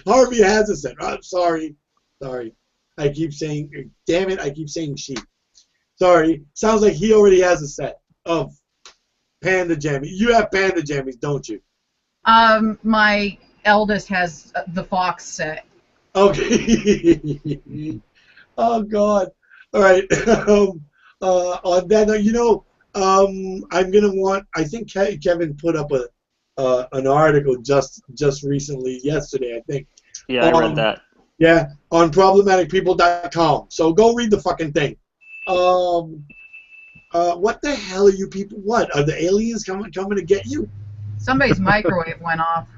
B: Harvey has a set. I'm sorry. I keep saying, damn it, I keep saying she. Sorry. Sounds like he already has a set of panda jammies. You have panda jammies, don't you?
C: My eldest has the Fox set.
B: Okay. Oh God. All right. On that note, I'm gonna want. I think Kevin put up an article just recently, yesterday, I think.
E: Yeah, I read that.
B: Yeah, on problematicpeople.com. So go read the fucking thing. What the hell are you people? What are the aliens coming to get you?
C: Somebody's microwave went off.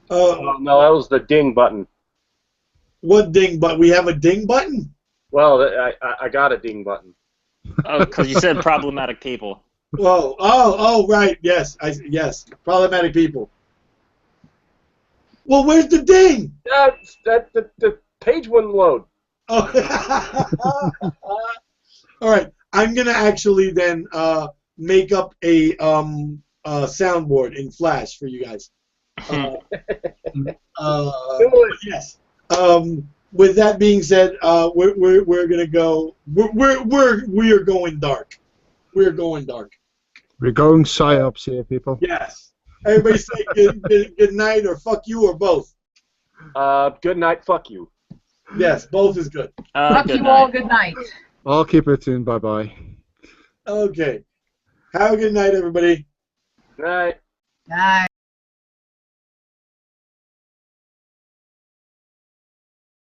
D: Oh, no, that was the ding button.
B: What ding? But we have a ding button.
D: Well, I got a ding button.
E: Oh, because you said problematic people.
B: Whoa! Oh, right. Yes, yes. Problematic people. Well, where's the ding?
D: The page wouldn't load.
B: Oh. All right. I'm gonna actually then make up a soundboard in Flash for you guys. Yes. With that being said, we're gonna go. We are going dark. We're going dark.
A: We're going psyops here, people.
B: Yes. Everybody say good night or fuck you or both.
D: Good night. Fuck you.
B: Yes, both is good.
C: Fuck
E: Good
C: you
E: night.
C: all. Good night.
A: I'll keep it in. Bye-bye.
B: Okay. Have a good night, everybody.
D: Night.
C: Night.